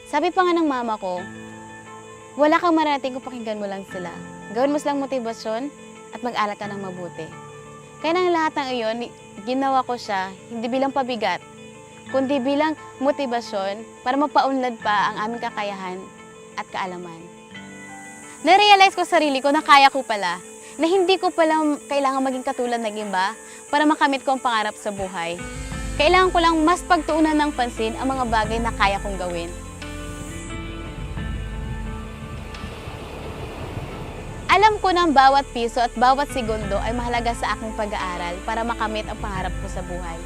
Speaker 1: Sabi pa nga ng mama ko, wala kang marating kung pakinggan mo lang sila. Gawin mo silang motibasyon at mag-aral ka ng mabuti. Kaya ng lahat ng iyon, ginawa ko siya hindi bilang pabigat, kundi bilang motibasyon para mapaunlad pa ang aming kakayahan at kaalaman. Na-realize ko sa sarili ko na kaya ko pala, na hindi ko pala kailangan maging katulad ng iba para makamit ko ang pangarap sa buhay. Kailangan ko lang mas pagtuunan ng pansin ang mga bagay na kaya kong gawin. Alam ko na ang bawat piso at bawat segundo ay mahalaga sa aking pag-aaral para makamit ang pangarap ko sa buhay.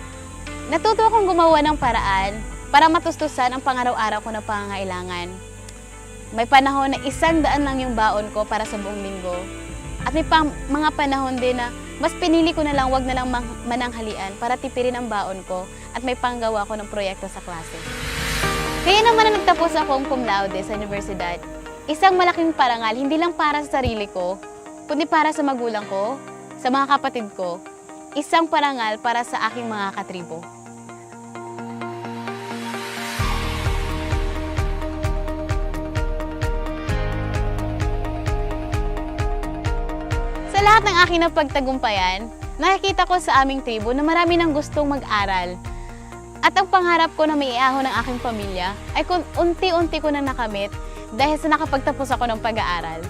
Speaker 1: Natuto akong gumawa ng paraan para matustusan ang pangaraw-araw ko na pangangailangan. May panahon na 100 lang yung baon ko para sa buong linggo. At may mga panahon din na mas pinili ko na lang wag na lang mananghalian para tipirin ang baon ko at may panggawa ko ng proyekto sa klase. Kaya naman na nagtapos akong cum laude sa universidad, isang malaking parangal hindi lang para sa sarili ko, kundi para sa magulang ko, sa mga kapatid ko, isang parangal para sa aking mga katribo. Sa lahat ng aking napagtagumpayan, nakikita ko sa aming tribo na marami nang gustong mag-aral. At ang pangarap ko na maiahon ng aking pamilya ay kung unti-unti ko na nakamit dahil sa nakapagtapos ako ng pag-aaral.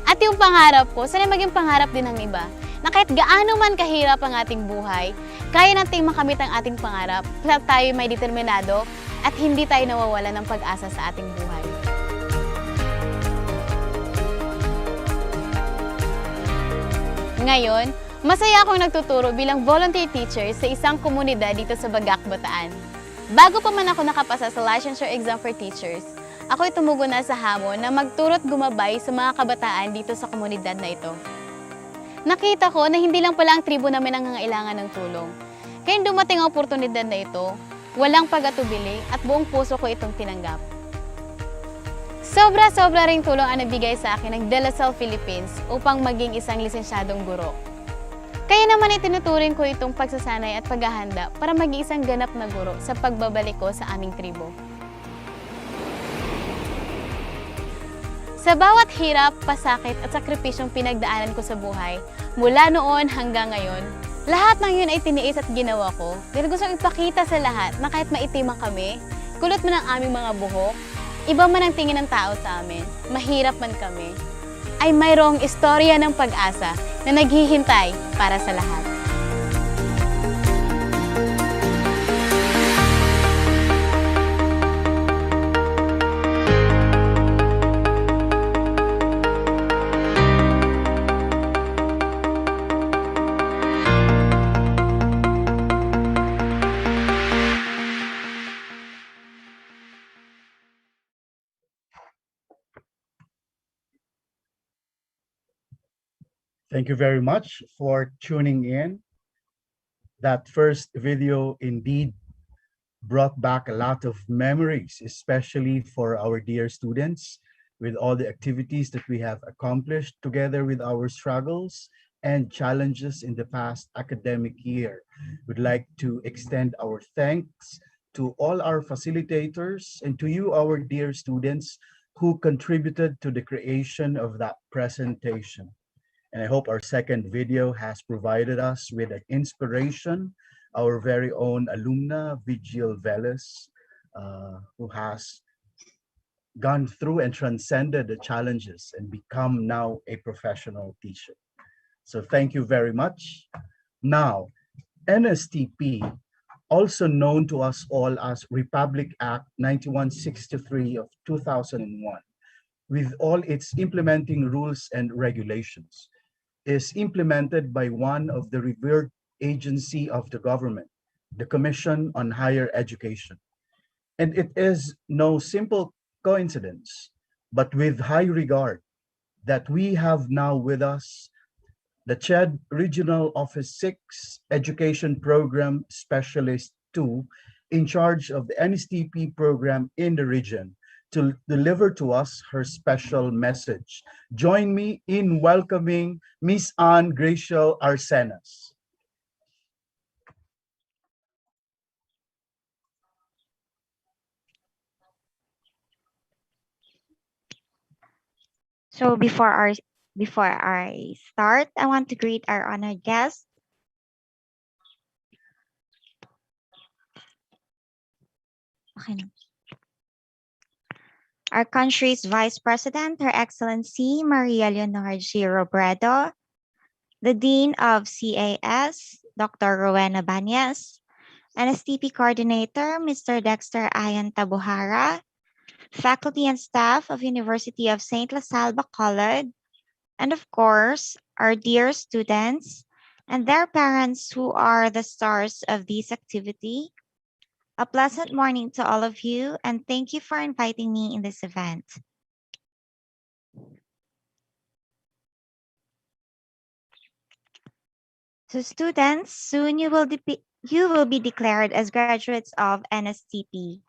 Speaker 1: At yung pangarap ko, sana maging pangarap din ng iba, na kahit gaano man kahirap ang ating buhay, kaya nating makamit ang ating pangarap at tayo may determinado at hindi tayo nawawala ng pag-asa sa ating buhay. Ngayon, masaya akong nagtuturo bilang volunteer teacher sa isang komunidad dito sa Bagak, Bataan. Bago pa man ako nakapasa sa licensure exam for teachers, ako'y tumugon na sa hamon na magturo't gumabay sa mga kabataan dito sa komunidad na ito. Nakita ko na hindi lang pala ang tribo namin ang nangangailangan ng tulong. Kaya dumating ang oportunidad na ito, walang pag-atubili at buong puso ko itong tinanggap. Sobra-sobra ring tulong ang nabigay sa akin ng De La Salle Philippines upang maging isang lisensyadong guro. Kaya naman itinuturing ko itong pagsasanay at paghahanda para maging isang ganap na guro sa pagbabalik ko sa aming tribo. Sa bawat hirap, pasakit at sakripisyong pinagdaanan ko sa buhay, mula noon hanggang ngayon, lahat ng yun ay tiniis at ginawa ko dahil gusto kong ipakita sa lahat na kahit maitim ang kami, kulot man ang aming mga buhok, iba man ang tingin ng tao sa amin, mahirap man kami, ay mayroong istorya ng pag-asa na naghihintay para sa lahat.
Speaker 4: Thank you very much for tuning in. That first video indeed brought back a lot of memories, especially for our dear students, with all the activities that we have accomplished together with our struggles and challenges in the past academic year. We'd like to extend our thanks to all our facilitators and to you, our dear students, who contributed to the creation of that presentation. And I hope our second video has provided us with an inspiration, our very own alumna, Vigil Veles, who has gone through and transcended the challenges and become now a professional teacher. So thank you very much. Now, NSTP, also known to us all as Republic Act 9163 of 2001, with all its implementing rules and regulations, is implemented by one of the revered agency of the government, the Commission on Higher Education. And it is no simple coincidence, but with high regard, that we have now with us the CHED Regional Office 6 Education Program Specialist 2 in charge of the NSTP program in the region, to deliver to us her special message. Join me in welcoming Miss Anne Gracial Arsenas.
Speaker 10: So before I start, I want to greet our honored guest. Okay na. Our country's Vice President, Her Excellency Maria Leonor G. Robredo, the Dean of CAS, Dr. Rowena Banyas, NSTP Coordinator, Mr. Dexter Ayan Tabuhara, faculty and staff of University of St. La Salle Bacolod, and of course, our dear students and their parents who are the stars of this activity. A pleasant morning to all of you, and thank you for inviting me in this event. So students, soon you will be declared as graduates of NSTP.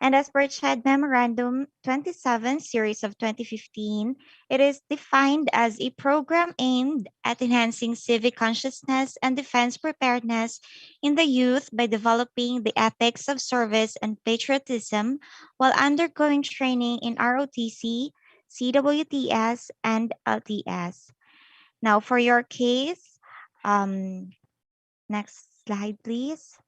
Speaker 10: And as per CHED Memorandum 27 Series of 2015, it is defined as a program aimed at enhancing civic consciousness and defense preparedness in the youth by developing the ethics of service and patriotism while undergoing training in ROTC, CWTS, and LTS. Now, for your case, next slide, please.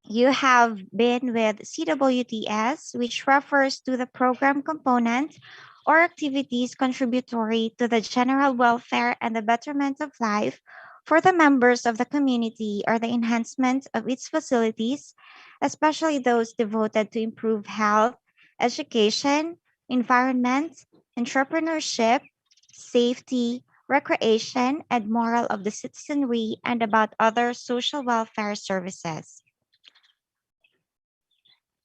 Speaker 10: You have been with CWTS, which refers to the program component or activities contributory to the general welfare and the betterment of life for the members of the community or the enhancement of its facilities, especially those devoted to improve health, education, environment, entrepreneurship, safety, recreation, and moral of the citizenry, and about other social welfare services.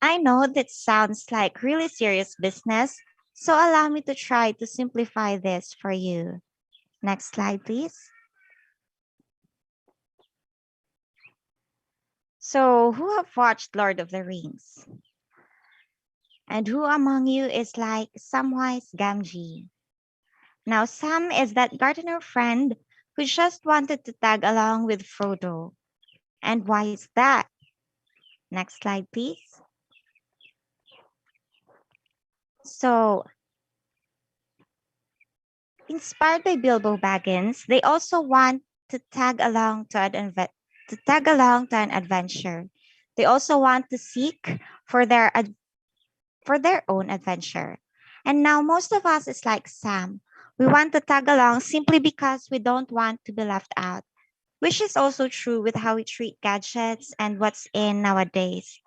Speaker 10: I know that sounds like really serious business, so allow me to try to simplify this for you. Next slide, please. So, who have watched Lord of the Rings? And who among you is like Samwise Gamgee? Now, Sam is that gardener friend who just wanted to tag along with Frodo. And why is that? Next slide, please. So, inspired by Bilbo Baggins, they also want to tag along to an adventure. They also want to seek for for their own adventure. And now most of us is like Sam. We want to tag along simply because we don't want to be left out, which is also true with how we treat gadgets and what's in nowadays.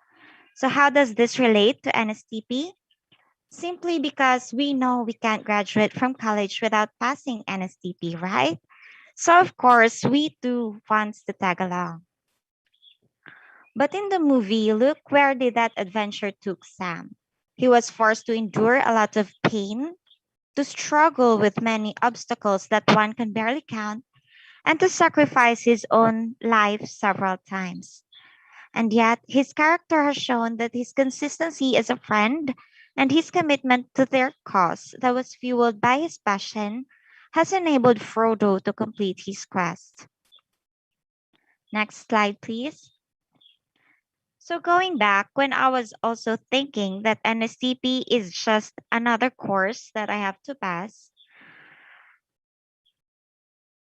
Speaker 10: So how does this relate to NSTP? Simply because we know we can't graduate from college without passing NSTP, right? So of course, we too wants to tag along. But in the movie, look where did that adventure took Sam. He was forced to endure a lot of pain, to struggle with many obstacles that one can barely count, and to sacrifice his own life several times. And yet, his character has shown that his consistency as a friend and his commitment to their cause that was fueled by his passion has enabled Frodo to complete his quest. Next slide, please. So going back, when I was also thinking that NSTP is just another course that I have to pass,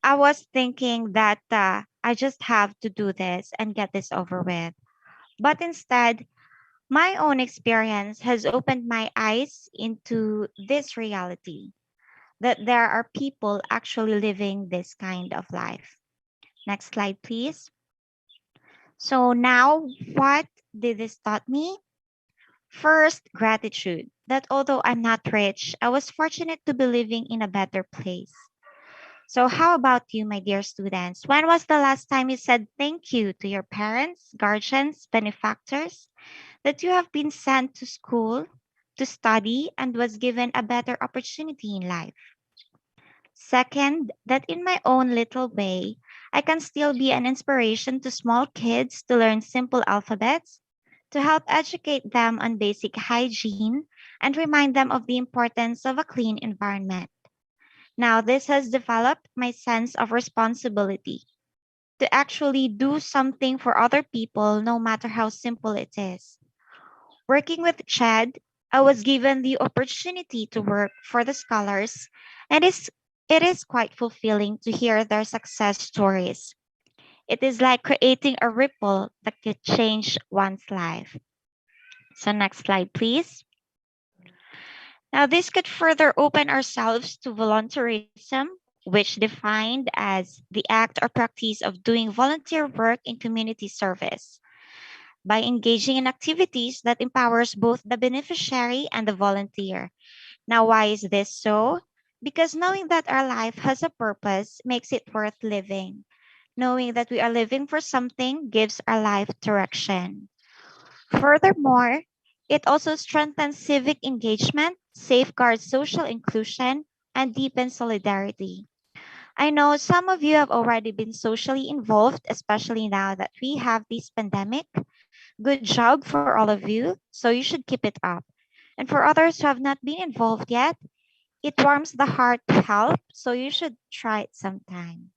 Speaker 10: I was thinking that I just have to do this and get this over with. But instead, my own experience has opened my eyes into this reality that there are people actually living this kind of life. Next slide, please. So now, what did this taught me? First, gratitude. That although I'm not rich, I was fortunate to be living in a better place. So, how about you, my dear students? When was the last time you said thank you to your parents, guardians, benefactors, that you have been sent to school to study and was given a better opportunity in life? Second, that in my own little way, I can still be an inspiration to small kids to learn simple alphabets, to help educate them on basic hygiene, and remind them of the importance of a clean environment. Now, this has developed my sense of responsibility to actually do something for other people, no matter how simple it is. Working with Chad, I was given the opportunity to work for the scholars, and it is quite fulfilling to hear their success stories. It is like creating a ripple that could change one's life. So, next slide, please. Now, this could further open ourselves to volunteerism, which defined as the act or practice of doing volunteer work in community service by engaging in activities that empowers both the beneficiary and the volunteer. Now, why is this so? Because knowing that our life has a purpose makes it worth living. Knowing that we are living for something gives our life direction. Furthermore, it also strengthens civic engagement, safeguards social inclusion, and deepens solidarity. I know some of you have already been socially involved, especially now that we have this pandemic. Good job for all of you, so you should keep it up. And for others who have not been involved yet, it warms the heart to help, so you should try it sometime.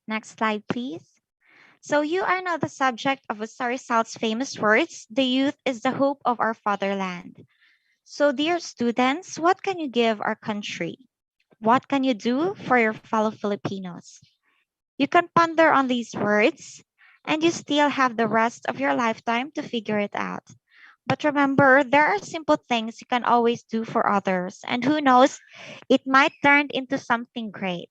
Speaker 10: Next slide, please. So you are now the subject of Rizal's famous words, the youth is the hope of our fatherland. So dear students, what can you give our country? What can you do for your fellow Filipinos? You can ponder on these words, and you still have the rest of your lifetime to figure it out. But remember, there are simple things you can always do for others, and who knows, it might turn into something great.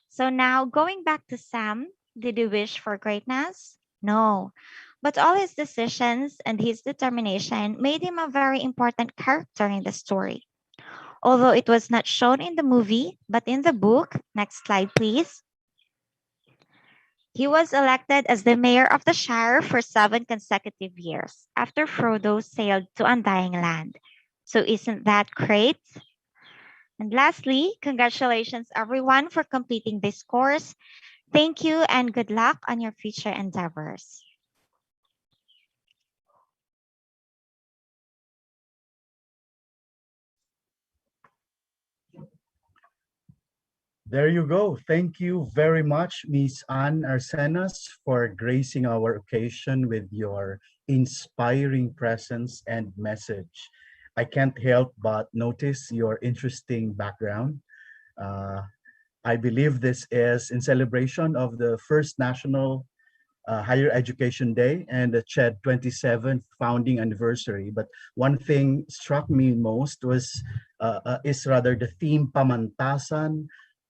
Speaker 10: So now, going back to Sam, did he wish for greatness? No. But all his decisions and his determination made him a very important character in the story. Although it was not shown in the movie, but in the book, next slide please, he was elected as the mayor of the Shire for 7 consecutive years after Frodo sailed to Undying Land. So isn't that great? And lastly, congratulations everyone for completing this course. Thank you and good luck on your future endeavors.
Speaker 4: There you go. Thank you very much, Miss Anne Arsenas, for gracing our occasion with your inspiring presence and message. I can't help but notice your interesting background. Uh, I believe this is in celebration of the first National Higher Education Day and the CHED 27th founding anniversary. But one thing struck me most is rather the theme Pamantasan,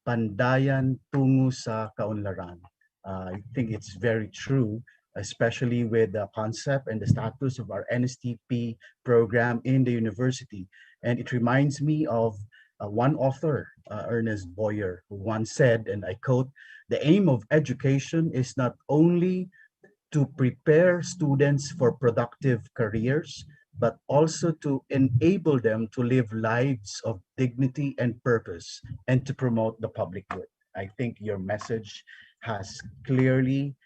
Speaker 4: Pandayan, Tungo sa Kaunlaran. I think it's very true, especially with the concept and the status of our NSTP program in the university. And it reminds me of one author, Ernest Boyer, who once said, and I quote, "The aim of education is not only to prepare students for productive careers, but also to enable them to live lives of dignity and purpose and to promote the public good." I think your message has clearly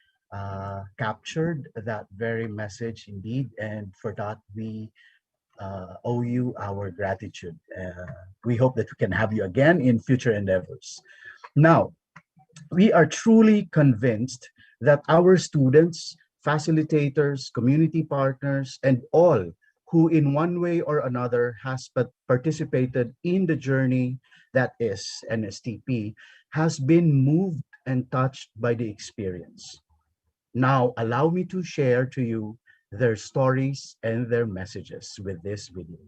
Speaker 4: captured that very message indeed. And for that, we owe you our gratitude. We hope that we can have you again in future endeavors. Now, we are truly convinced that our students, facilitators, community partners, and all who in one way or another has participated in the journey that is NSTP has been moved and touched by the experience. Now, allow me to share to you their stories and their messages with this video.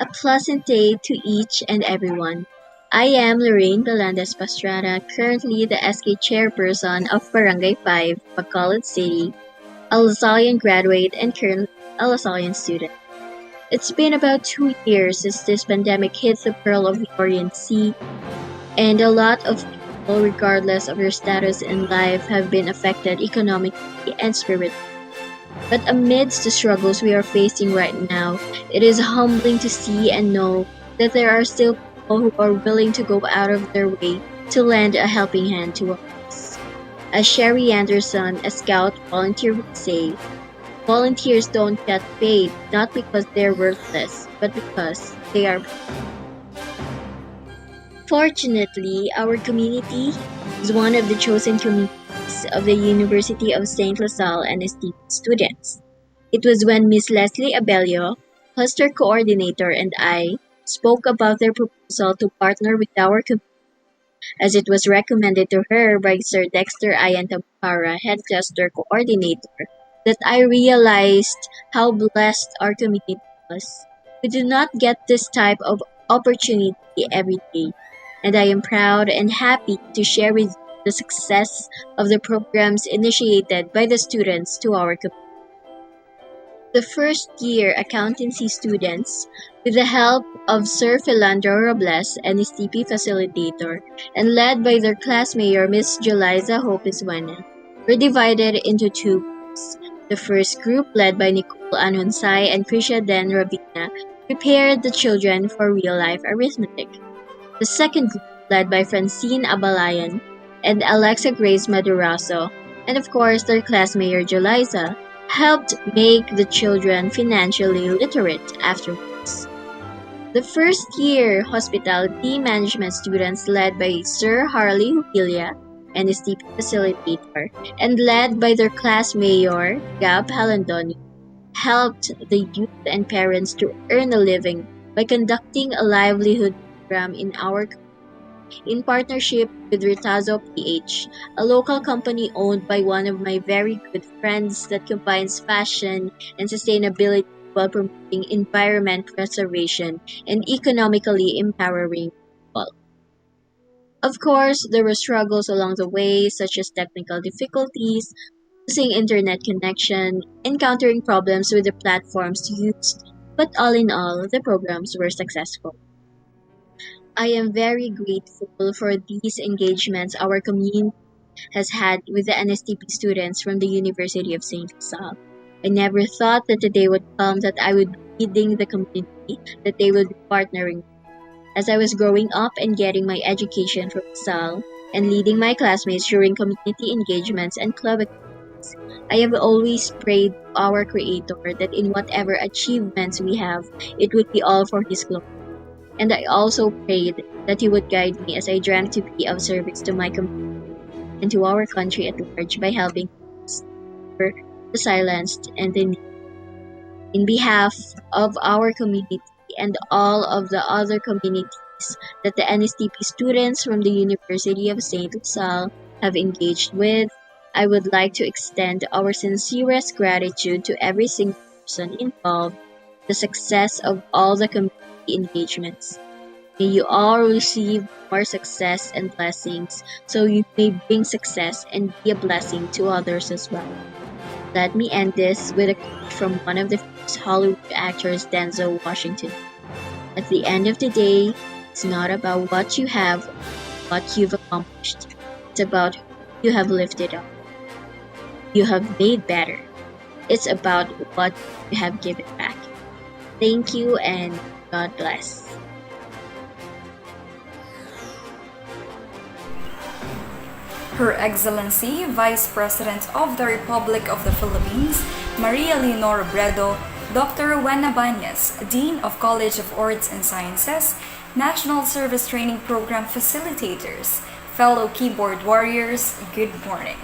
Speaker 11: A pleasant day to each and everyone. I am Lorraine Belandes Pastrana, currently the SK chairperson of Barangay 5, Bacolod City, a Lasallian graduate and currently a Lasallian student. It's been about 2 years since this pandemic hit the Pearl of the Orient Sea, and a lot of people, regardless of their status in life, have been affected economically and spiritually. But amidst the struggles we are facing right now, it is humbling to see and know that there are still people who are willing to go out of their way to lend a helping hand to us. As Sherry Anderson, a Scout volunteer, would say, volunteers don't get paid not because they're worthless, but because they are. Fortunately, our community is one of the chosen communities of the University of St. LaSalle NSTP students. It was when Miss Leslie Abelio, cluster coordinator, and I spoke about their proposal to partner with our community, as it was recommended to her by Sir Dexter Ayantabara, head cluster coordinator, that I realized how blessed our community was. We do not get this type of opportunity every day, and I am proud and happy to share with you the success of the programs initiated by the students to our community. The first year accountancy students, with the help of Sir Philandro Robles, NSTP facilitator, and led by their class mayor Miss Jeliza Hope Iswana, were divided into 2 groups. The first group, led by Nicole Anunsay and Krisha Den Ravina, prepared the children for real-life arithmetic. The second group, led by Francine Abalayan and Alexa Grace Madurazo, and of course their class mayor Jeliza, helped make the children financially literate afterwards. The first year hospitality management students, led by Sir Harley Hubilia NSTP facilitator, and led by their class mayor, Gab Halandoni, helped the youth and parents to earn a living by conducting a livelihood program in partnership with Retazo PH, a local company owned by one of my very good friends that combines fashion and sustainability while promoting environment preservation and economically empowering people. Of course, there were struggles along the way, such as technical difficulties, losing internet connection, encountering problems with the platforms used, but all in all, the programs were successful. I am very grateful for these engagements our community has had with the NSTP students from the University of St. Lasal. I never thought that the day would come that I would be leading the community that they would be partnering with. As I was growing up and getting my education from Lasal and leading my classmates during community engagements and club activities, I have always prayed to our Creator that in whatever achievements we have, it would be all for His glory. And I also prayed that He would guide me as I drank to be of service to my community and to our country at large by helping for the silenced and the needy. In behalf of our community and all of the other communities that the NSTP students from the University of St. Lasal have engaged with, I would like to extend our sincerest gratitude to every single person involved in the success of all the community engagements. May you all receive more success and blessings so you may bring success and be a blessing to others as well. Let me end this with a quote from one of the famous Hollywood actors, Denzel Washington. At the end of the day, it's not about what you have, what you've accomplished. It's about who you have lifted up, you have made better. It's about what you have given back. Thank you and God bless.
Speaker 12: Her Excellency, Vice President of the Republic of the Philippines, Maria Leonor Bredo, Dr. Rowena Banyas, Dean of College of Arts and Sciences, National Service Training Program facilitators, fellow keyboard warriors, good morning.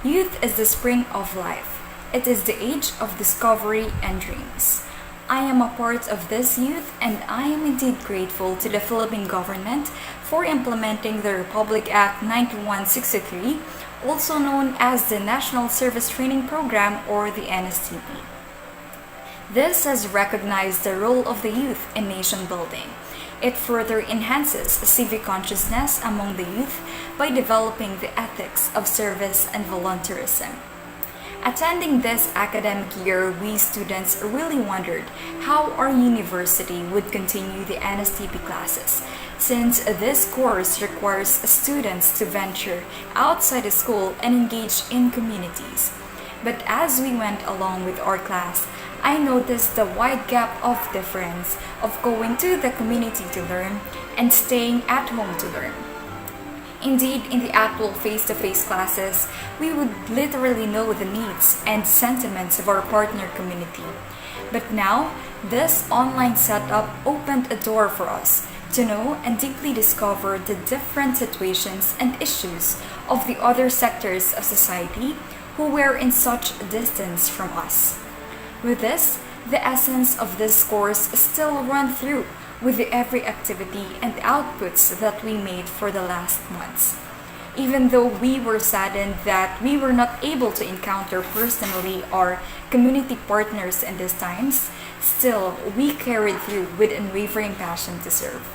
Speaker 12: Youth is the spring of life. It is the age of discovery and dreams. I am a part of this youth and I am indeed grateful to the Philippine government for implementing the Republic Act 9163, also known as the National Service Training Program or the NSTP. This has recognized the role of the youth in nation building. It further enhances civic consciousness among the youth by developing the ethics of service and volunteerism. Attending this academic year, we students really wondered how our university would continue the NSTP classes, since this course requires students to venture outside the school and engage in communities. But as we went along with our class, I noticed the wide gap of difference of going to the community to learn and staying at home to learn. Indeed, in the actual face-to-face classes, we would literally know the needs and sentiments of our partner community. But now, this online setup opened a door for us to know and deeply discover the different situations and issues of the other sectors of society who were in such distance from us. With this, the essence of this course still run through with every activity and outputs that we made for the last months. Even though we were saddened that we were not able to encounter personally our community partners in these times, still we carried through with unwavering passion to serve.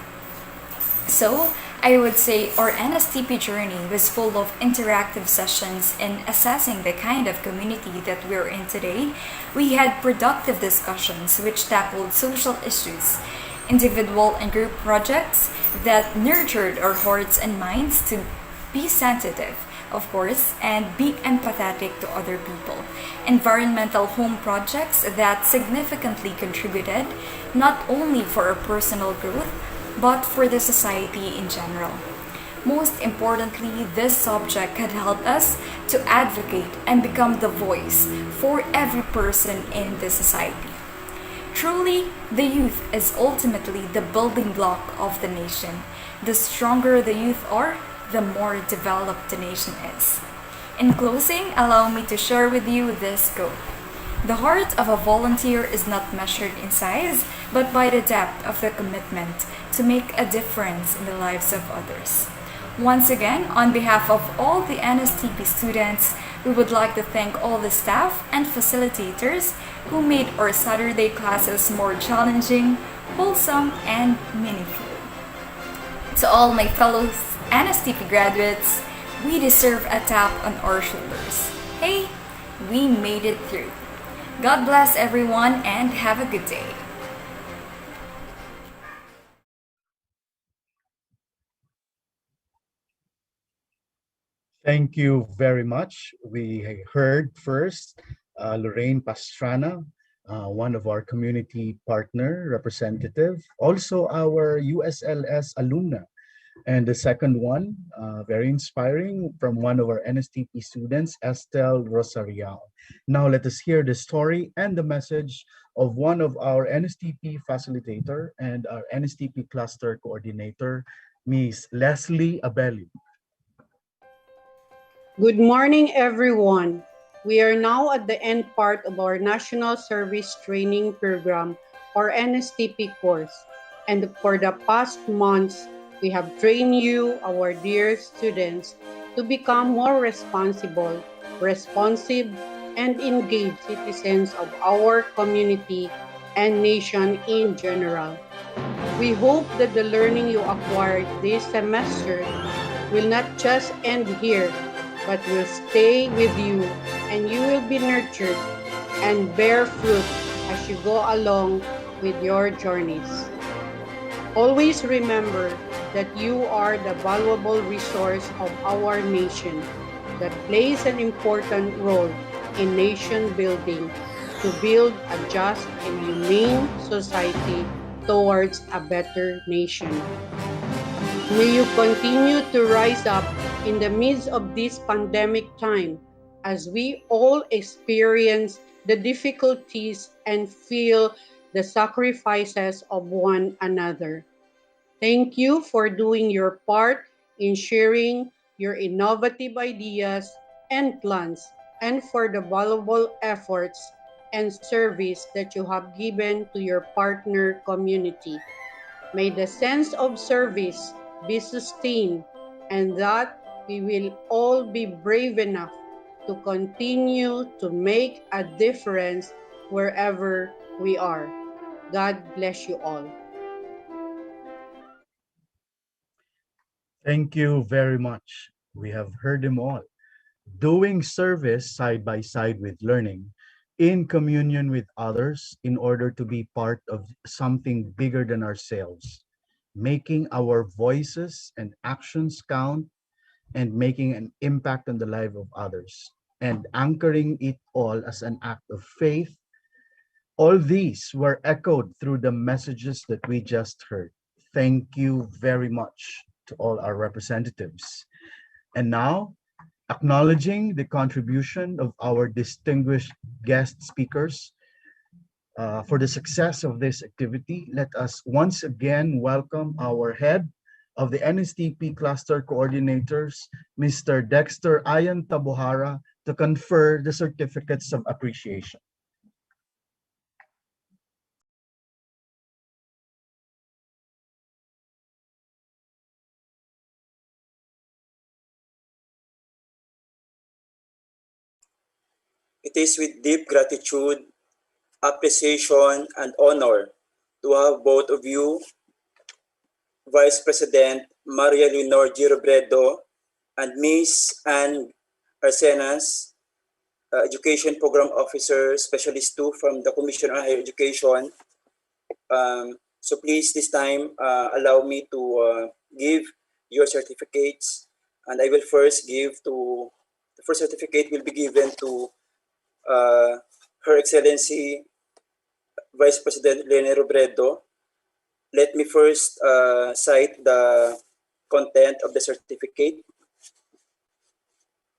Speaker 12: So, I would say our NSTP journey was full of interactive sessions in assessing the kind of community that we're in today. We had productive discussions which tackled social issues, individual and group projects that nurtured our hearts and minds to be sensitive, of course, and be empathetic to other people. Environmental home projects that significantly contributed not only for our personal growth, but for the society in general. Most importantly, this subject had helped us to advocate and become the voice for every person in the society. Truly, the youth is ultimately the building block of the nation. The stronger the youth are, the more developed the nation is. In closing, allow me to share with you this quote. The heart of a volunteer is not measured in size, but by the depth of the commitment to make a difference in the lives of others. Once again, on behalf of all the NSTP students, we would like to thank all the staff and facilitators who made our Saturday classes more challenging, wholesome, and meaningful. To all my fellow NSTP graduates, we deserve a tap on our shoulders. Hey, we made it through. God bless everyone and have a good day.
Speaker 4: Thank you very much. We heard first Lorraine Pastrana, one of our community partner representative, also our USLS alumna. And the second one, very inspiring, from one of our NSTP students, Estelle Rosarial. Now let us hear the story and the message of one of our NSTP facilitator and our NSTP cluster coordinator, Ms. Leslie Abelli.
Speaker 13: Good morning, everyone. We are now at the end part of our National Service Training Program, or NSTP course. And for the past months, we have trained you, our dear students, to become more responsible, responsive, and engaged citizens of our community and nation in general. We hope that the learning you acquired this semester will not just end here, but will stay with you, and you will be nurtured and bear fruit as you go along with your journeys. Always remember that you are the valuable resource of our nation that plays an important role in nation building to build a just and humane society towards a better nation. May you continue to rise up in the midst of this pandemic time as we all experience the difficulties and feel the sacrifices of one another. Thank you for doing your part in sharing your innovative ideas and plans, and for the valuable efforts and service that you have given to your partner community. May the sense of service be sustained, and that we will all be brave enough to continue to make a difference wherever we are. God bless you all.
Speaker 4: Thank you very much. We have heard them all. Doing service side by side with learning, in communion with others, in order to be part of something bigger than ourselves, making our voices and actions count, and making an impact on the life of others, and anchoring it all as an act of faith. All these were echoed through the messages that we just heard. Thank you very much to all our representatives. And now, acknowledging the contribution of our distinguished guest speakers for the success of this activity, let us once again welcome our head of the NSTP cluster coordinators, Mr. Dexter Ayan Tabuhara, to confer the certificates of appreciation.
Speaker 2: It is with deep gratitude, appreciation, and honor to have both of you, Vice President Maria Leonor G. Robredo and Ms. Anne Arsenas, Education Program Officer, Specialist 2 from the Commission on Higher Education. So please this time allow me to give your certificates, and I will first give to, the first certificate will be given to Her Excellency Vice President Lene Robredo. Let me first cite the content of the certificate.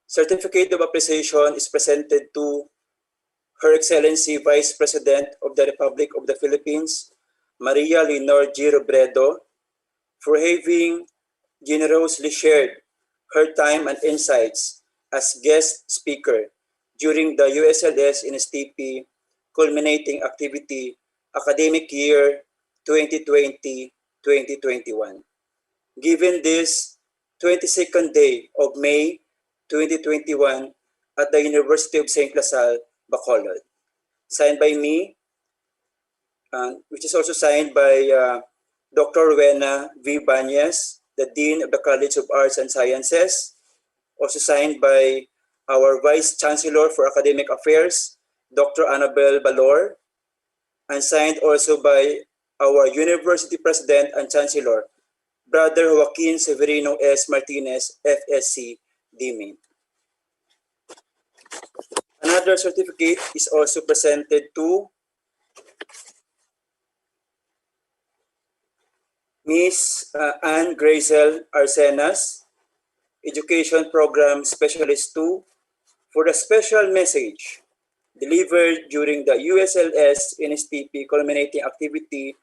Speaker 2: Certificate of appreciation is presented to Her Excellency Vice President of the Republic of the Philippines, Maria Leonor G. Robredo, for having generously shared her time and insights as guest speaker during the USLS NSTP Culminating Activity Academic Year 2020-2021. Given this 22nd day of May 2021 at the University of St. LaSalle, Bacolod. Signed by me, which is also signed by Dr. Rowena V. Banyas, the Dean of the College of Arts and Sciences, also signed by our Vice Chancellor for Academic Affairs, Dr. Annabel Balor, and signed also by our University President and Chancellor, Brother Joaquin Severino S. Martinez, FSC, DMIN. Another certificate is also presented to Ms. Anne Grazel Arsenas, Education Program Specialist 2, for the special message delivered during the USLS NSTP Culminating Activity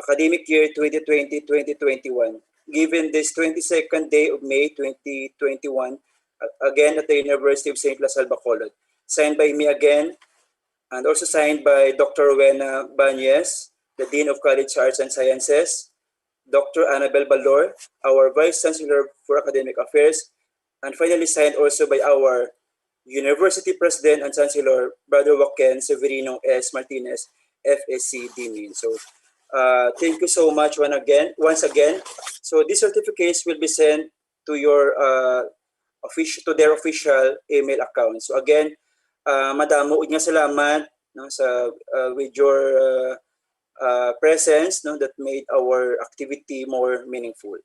Speaker 2: Academic Year 2020-2021, given this 22nd day of May 2021, again at the University of St. LaSalle, Bacolod. Signed by me again, and also signed by Dr. Rowena Banyes, the Dean of College Arts and Sciences, Dr. Annabel Balor, our Vice Chancellor for Academic Affairs, and finally signed also by our University President and Chancellor, Brother Joaquin Severino S. Martinez, FSC DMIN. So thank you so much once again. So these certificates will be sent to your to their official email account. So again, madamo nga salamat no, with your presence no, that made our activity more meaningful.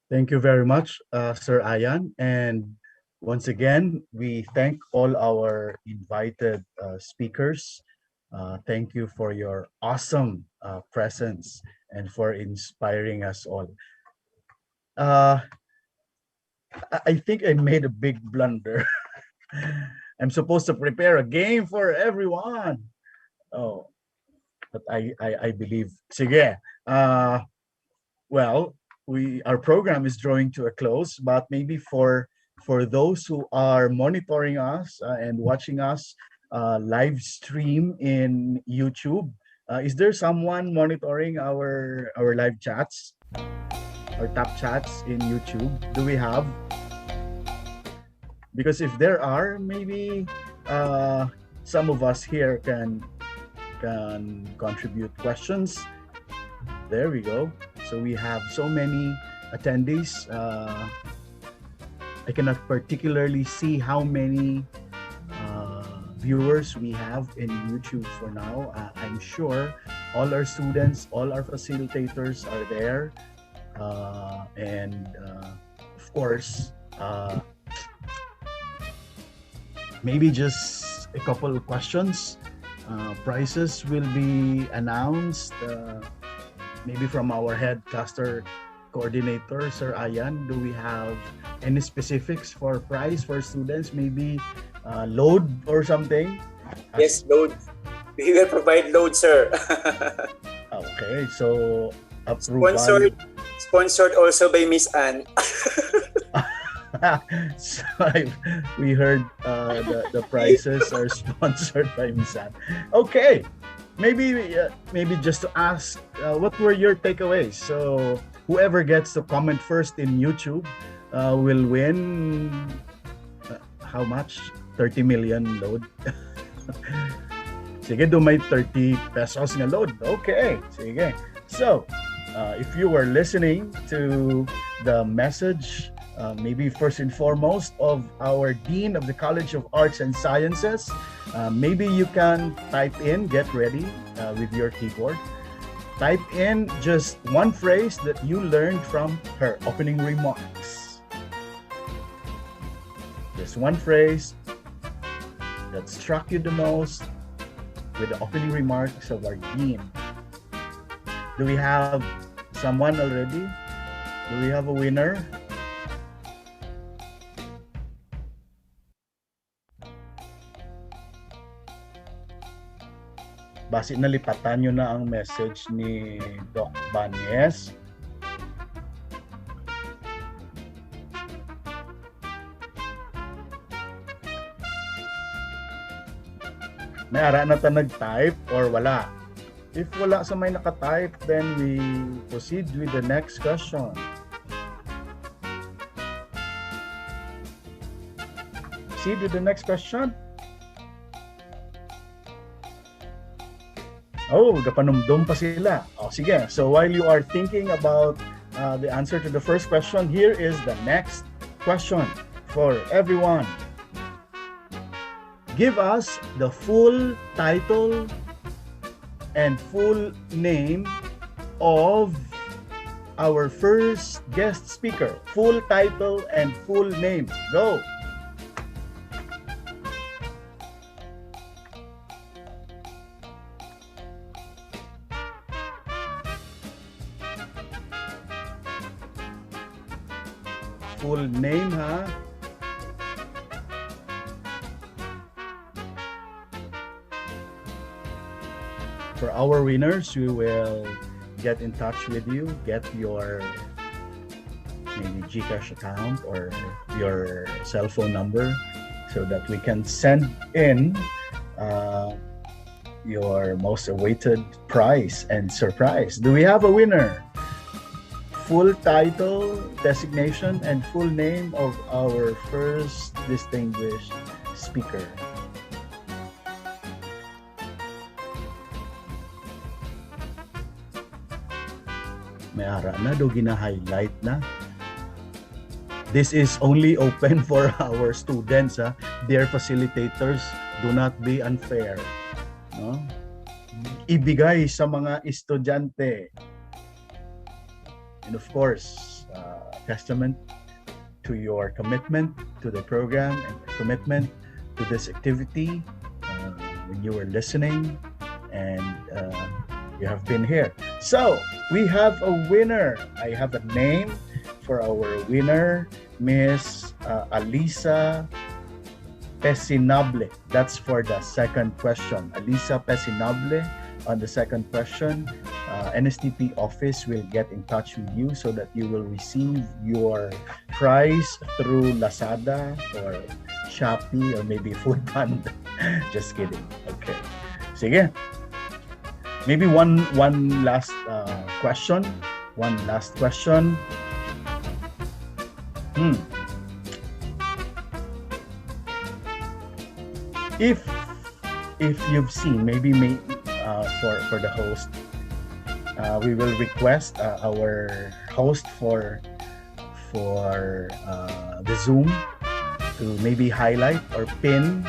Speaker 4: Thank you very much, Sir Ayan. And once again, we thank all our invited speakers. Thank you for your awesome presence and for inspiring us all. I think I made a big blunder. I'm supposed to prepare a game for everyone. Oh, but I believe. Sige. Well, our program is drawing to a close, but maybe for those who are monitoring us and watching us live stream in YouTube, is there someone monitoring our live chats, our top chats in YouTube? Do we have? Because if there are, maybe some of us here can contribute questions. There we go. So we have so many attendees. I cannot particularly see how many viewers we have in YouTube for now. I'm sure all our students, all our facilitators are there. And of course, maybe just a couple of questions. Prizes will be announced maybe from our head cluster coordinator, Sir Ayan. Do we have any specifics for prize for students? Maybe load or something?
Speaker 2: Yes, load. We will provide load, sir.
Speaker 4: Okay, so approval.
Speaker 2: Sponsored also by Miss Anne.
Speaker 4: So we heard the prizes are sponsored by Miss Anne. Okay, maybe just to ask, what were your takeaways? So whoever gets to comment first in YouTube will win how much? 30 million load. Sige, do may 30 pesos na load. Okay, sige. So if you were listening to the message, maybe first and foremost of our Dean of the College of Arts and Sciences, maybe you can type in, get ready with your keyboard, type in just one phrase that you learned from her opening remarks. Just one phrase that struck you the most with the opening remarks of our Dean. Do we have someone already? Do we have a winner? Base nalipatan nyo na ang message ni Doc Banyes. May ara na ta nag-type or wala? If wala sa may naka-type, then we proceed with the next question. Proceed with the next question. Oh, kapanumdum pa sila. Oh, sige. So while you are thinking about the answer to the first question, here is the next question for everyone. Give us the full title and full name of our first guest speaker. Full title and full name. Go. Full name, ha? For our winners, we will get in touch with you, get your maybe GCash account or your cell phone number so that we can send in your most awaited prize and surprise. Do we have a winner? Full title, designation, and full name of our first distinguished speaker. May ara na do gina-highlight na. This is only open for our students, ha? Dear facilitators, do not be unfair. No? Ibigay sa mga estudyante. And of course, testament to your commitment to the program and commitment to this activity when you were listening and you have been here. So, we have a winner. I have a name for our winner, Miss Alisa Pesinable. That's for the second question. Alisa Pesinable on the second question. NSTP office will get in touch with you so that you will receive your prize through Lazada or Shopee or maybe Foodpanda. Just kidding. Okay. Sige. Maybe one last question. One last question. If you've seen, maybe for the host, we will request our host for the Zoom to maybe highlight or pin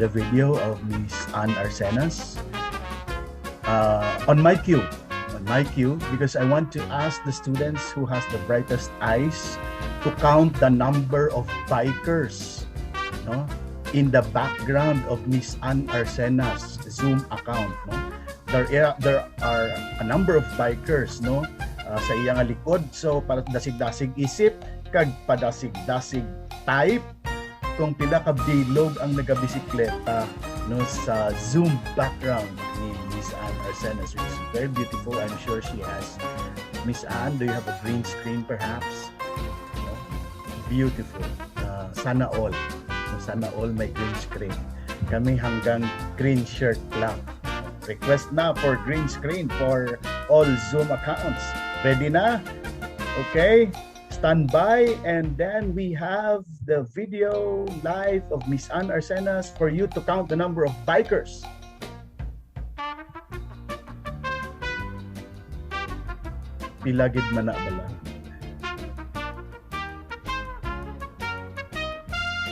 Speaker 4: the video of Miss Ann Arsenas on my cue, because I want to ask the students who has the brightest eyes to count the number of bikers, no, in the background of Miss Ann Arsenas Zoom account, no. There are a number of bikers, no, sa iyang likod. So para dasig-dasig isip kag padasig-dasig type kung pila ka bilog ang nagabisikleta, no, sa Zoom background ni Miss Ann Arsenas, which is very beautiful. I'm sure she has. Miss Ann, do you have a green screen perhaps? No? Beautiful. Sana all. Sana all may green screen. Kami hanggang green shirt lang. Request na for green screen for all Zoom accounts. Ready na? Okay. Stand by, and then we have the video live of Miss Ann Arsenas for you to count the number of bikers. Pilagid man na bala.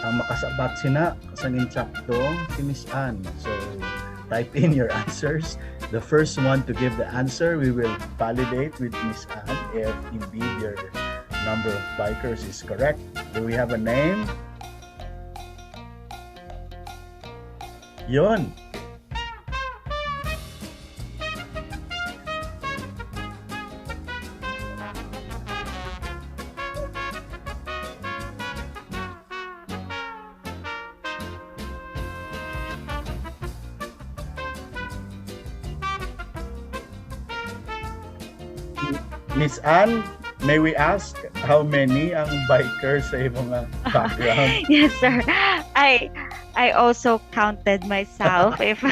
Speaker 4: Ang makasabat sina kasangin sakto si Miss Ann. So type in your answers. The first one to give the answer, we will validate with Miss Ann if indeed your number of bikers is correct. Do we have a name? Yun. Miss Anne, may we ask how many ang bikers sa iyong background?
Speaker 10: Yes, sir. I also counted myself if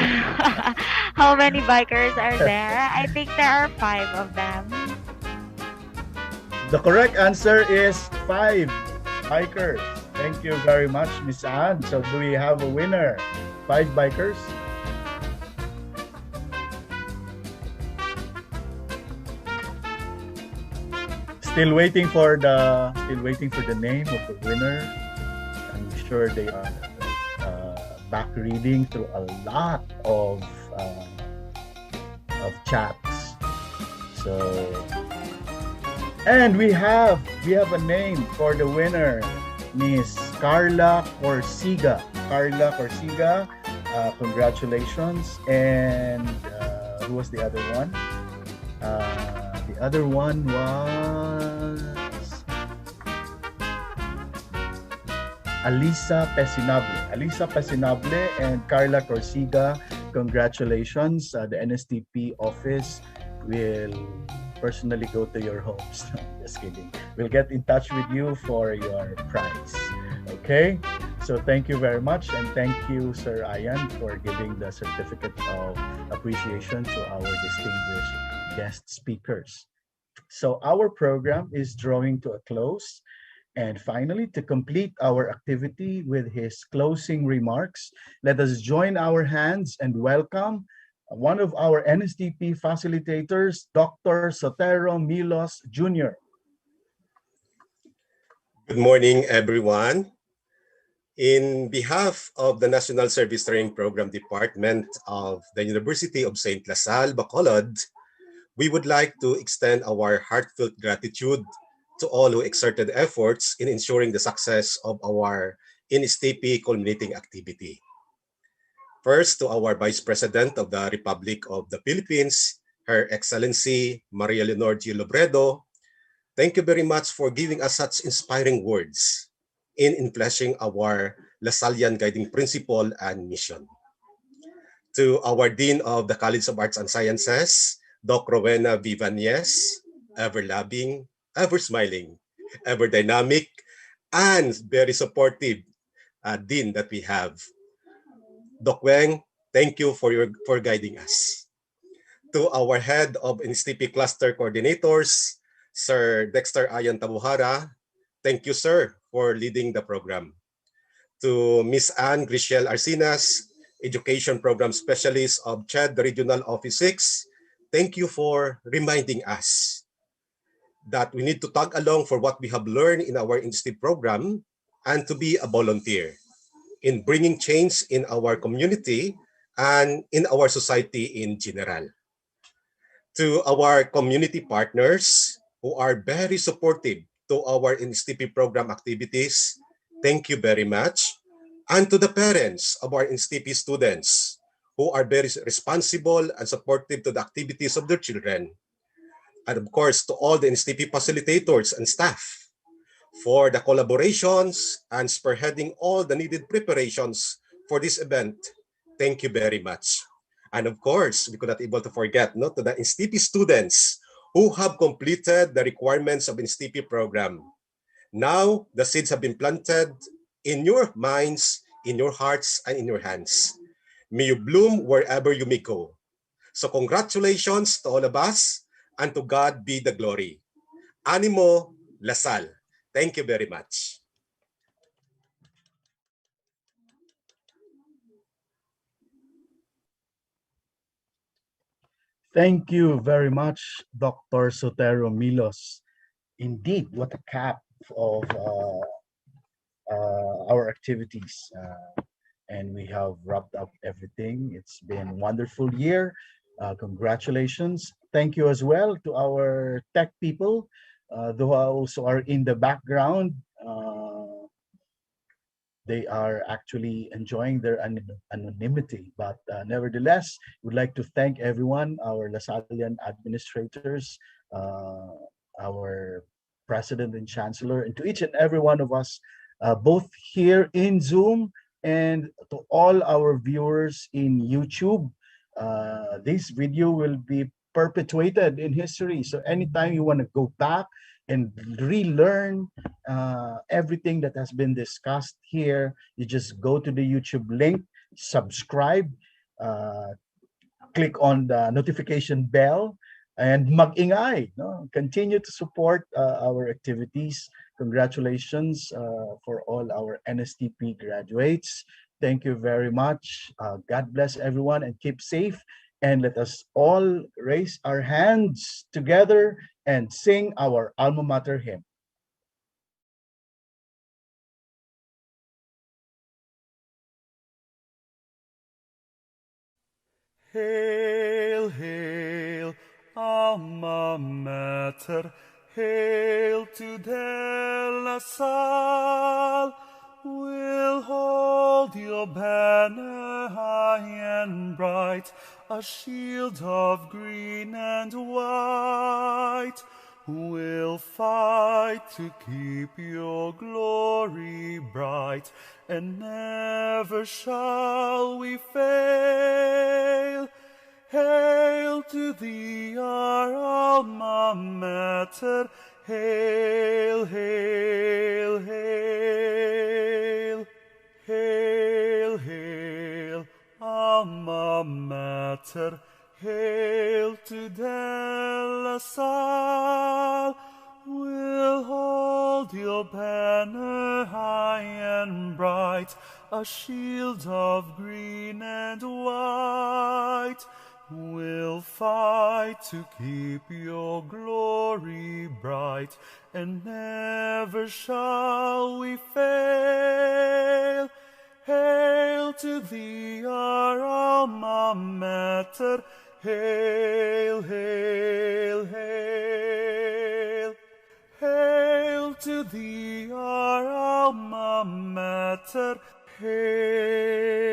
Speaker 10: how many bikers are there. I think there are 5 of them.
Speaker 4: The correct answer is 5 bikers. Thank you very much, Miss Anne. So do we have a winner? 5 bikers? Still waiting for the name of the winner. I'm sure they are back reading through a lot of chats. So, and we have a name for the winner, Miss Carla Corsiga. Carla Corsiga, congratulations. And who was the other one? The other one was Alisa Pesinable. Alisa Pesinable and Carla Corsiga, congratulations. The NSTP office will personally go to your homes. Just kidding. We'll get in touch with you for your prize. Okay? So thank you very much, and thank you, Sir Ayan, for giving the certificate of appreciation to our distinguished guest speakers. So our program is drawing to a close. And finally, to complete our activity with his closing remarks, let us join our hands and welcome one of our NSTP facilitators, Dr. Sotero Milos Jr.
Speaker 14: Good morning, everyone. In behalf of the National Service Training Program Department of the University of St. LaSalle, Bacolod, we would like to extend our heartfelt gratitude to all who exerted efforts in ensuring the success of our NSTP culminating activity. First, to our Vice President of the Republic of the Philippines, Her Excellency Maria Leonor G. Lobredo, thank you very much for giving us such inspiring words in fleshing our Lasallian guiding principle and mission. To our Dean of the College of Arts and Sciences, Doc Rowena Vivanez, ever loving, ever smiling, ever dynamic, and very supportive Dean that we have. Doc Weng, thank you for guiding us. To our head of NSTP cluster coordinators, Sir Dexter Ayan Tabuhara, thank you, sir, for leading the program. To Miss Anne Grishel Arcinas, Education Program Specialist of CHED Regional Office 6, thank you for reminding us that we need to tag along for what we have learned in our NSTP program and to be a volunteer in bringing change in our community and in our society in general. To our community partners who are very supportive to our NSTP program activities, thank you very much. And to the parents of our NSTP students who are very responsible and supportive to the activities of their children. And of course, to all the NSTP facilitators and staff for the collaborations and spearheading all the needed preparations for this event. Thank you very much. And of course, we could not able to forget to the NSTP students who have completed the requirements of NSTP program. Now, the seeds have been planted in your minds, in your hearts, and in your hands. May you bloom wherever you may go. So congratulations to all of us, and to God be the glory. Animo Lasal. Thank you very much.
Speaker 4: Thank you very much, Dr. Sotero Milos. Indeed, what a cap of our activities. And we have wrapped up everything. It's been a wonderful year. Congratulations. Thank you as well to our tech people, who also are in the background. They are actually enjoying their anonymity, but nevertheless, we'd like to thank everyone, our Lasallian administrators, our president and chancellor, and to each and every one of us, both here in Zoom and to all our viewers in YouTube. This video will be perpetuated in history. So anytime you want to go back and relearn everything that has been discussed here, you just go to the YouTube link, subscribe, uh, click on the notification bell, and mag-ingay. No? Continue to support our activities. Congratulations for all our NSTP graduates. Thank you very much. God bless everyone and keep safe. And let us all raise our hands together and sing our alma mater hymn.
Speaker 6: Hail, hail, alma mater, hail to De La Salle. We'll hold your banner high and bright, a shield of green and white. We'll fight to keep your glory bright, and never shall we fail. Hail to thee, our alma mater, hail, hail, hail. Hail, hail, alma mater, hail to De La Salle. We'll hold your banner high and bright, a shield of green and white. We'll fight to keep your glory bright, and never shall we fail. Hail to thee, our alma mater, hail, hail, hail. Hail to thee, our alma mater, hail.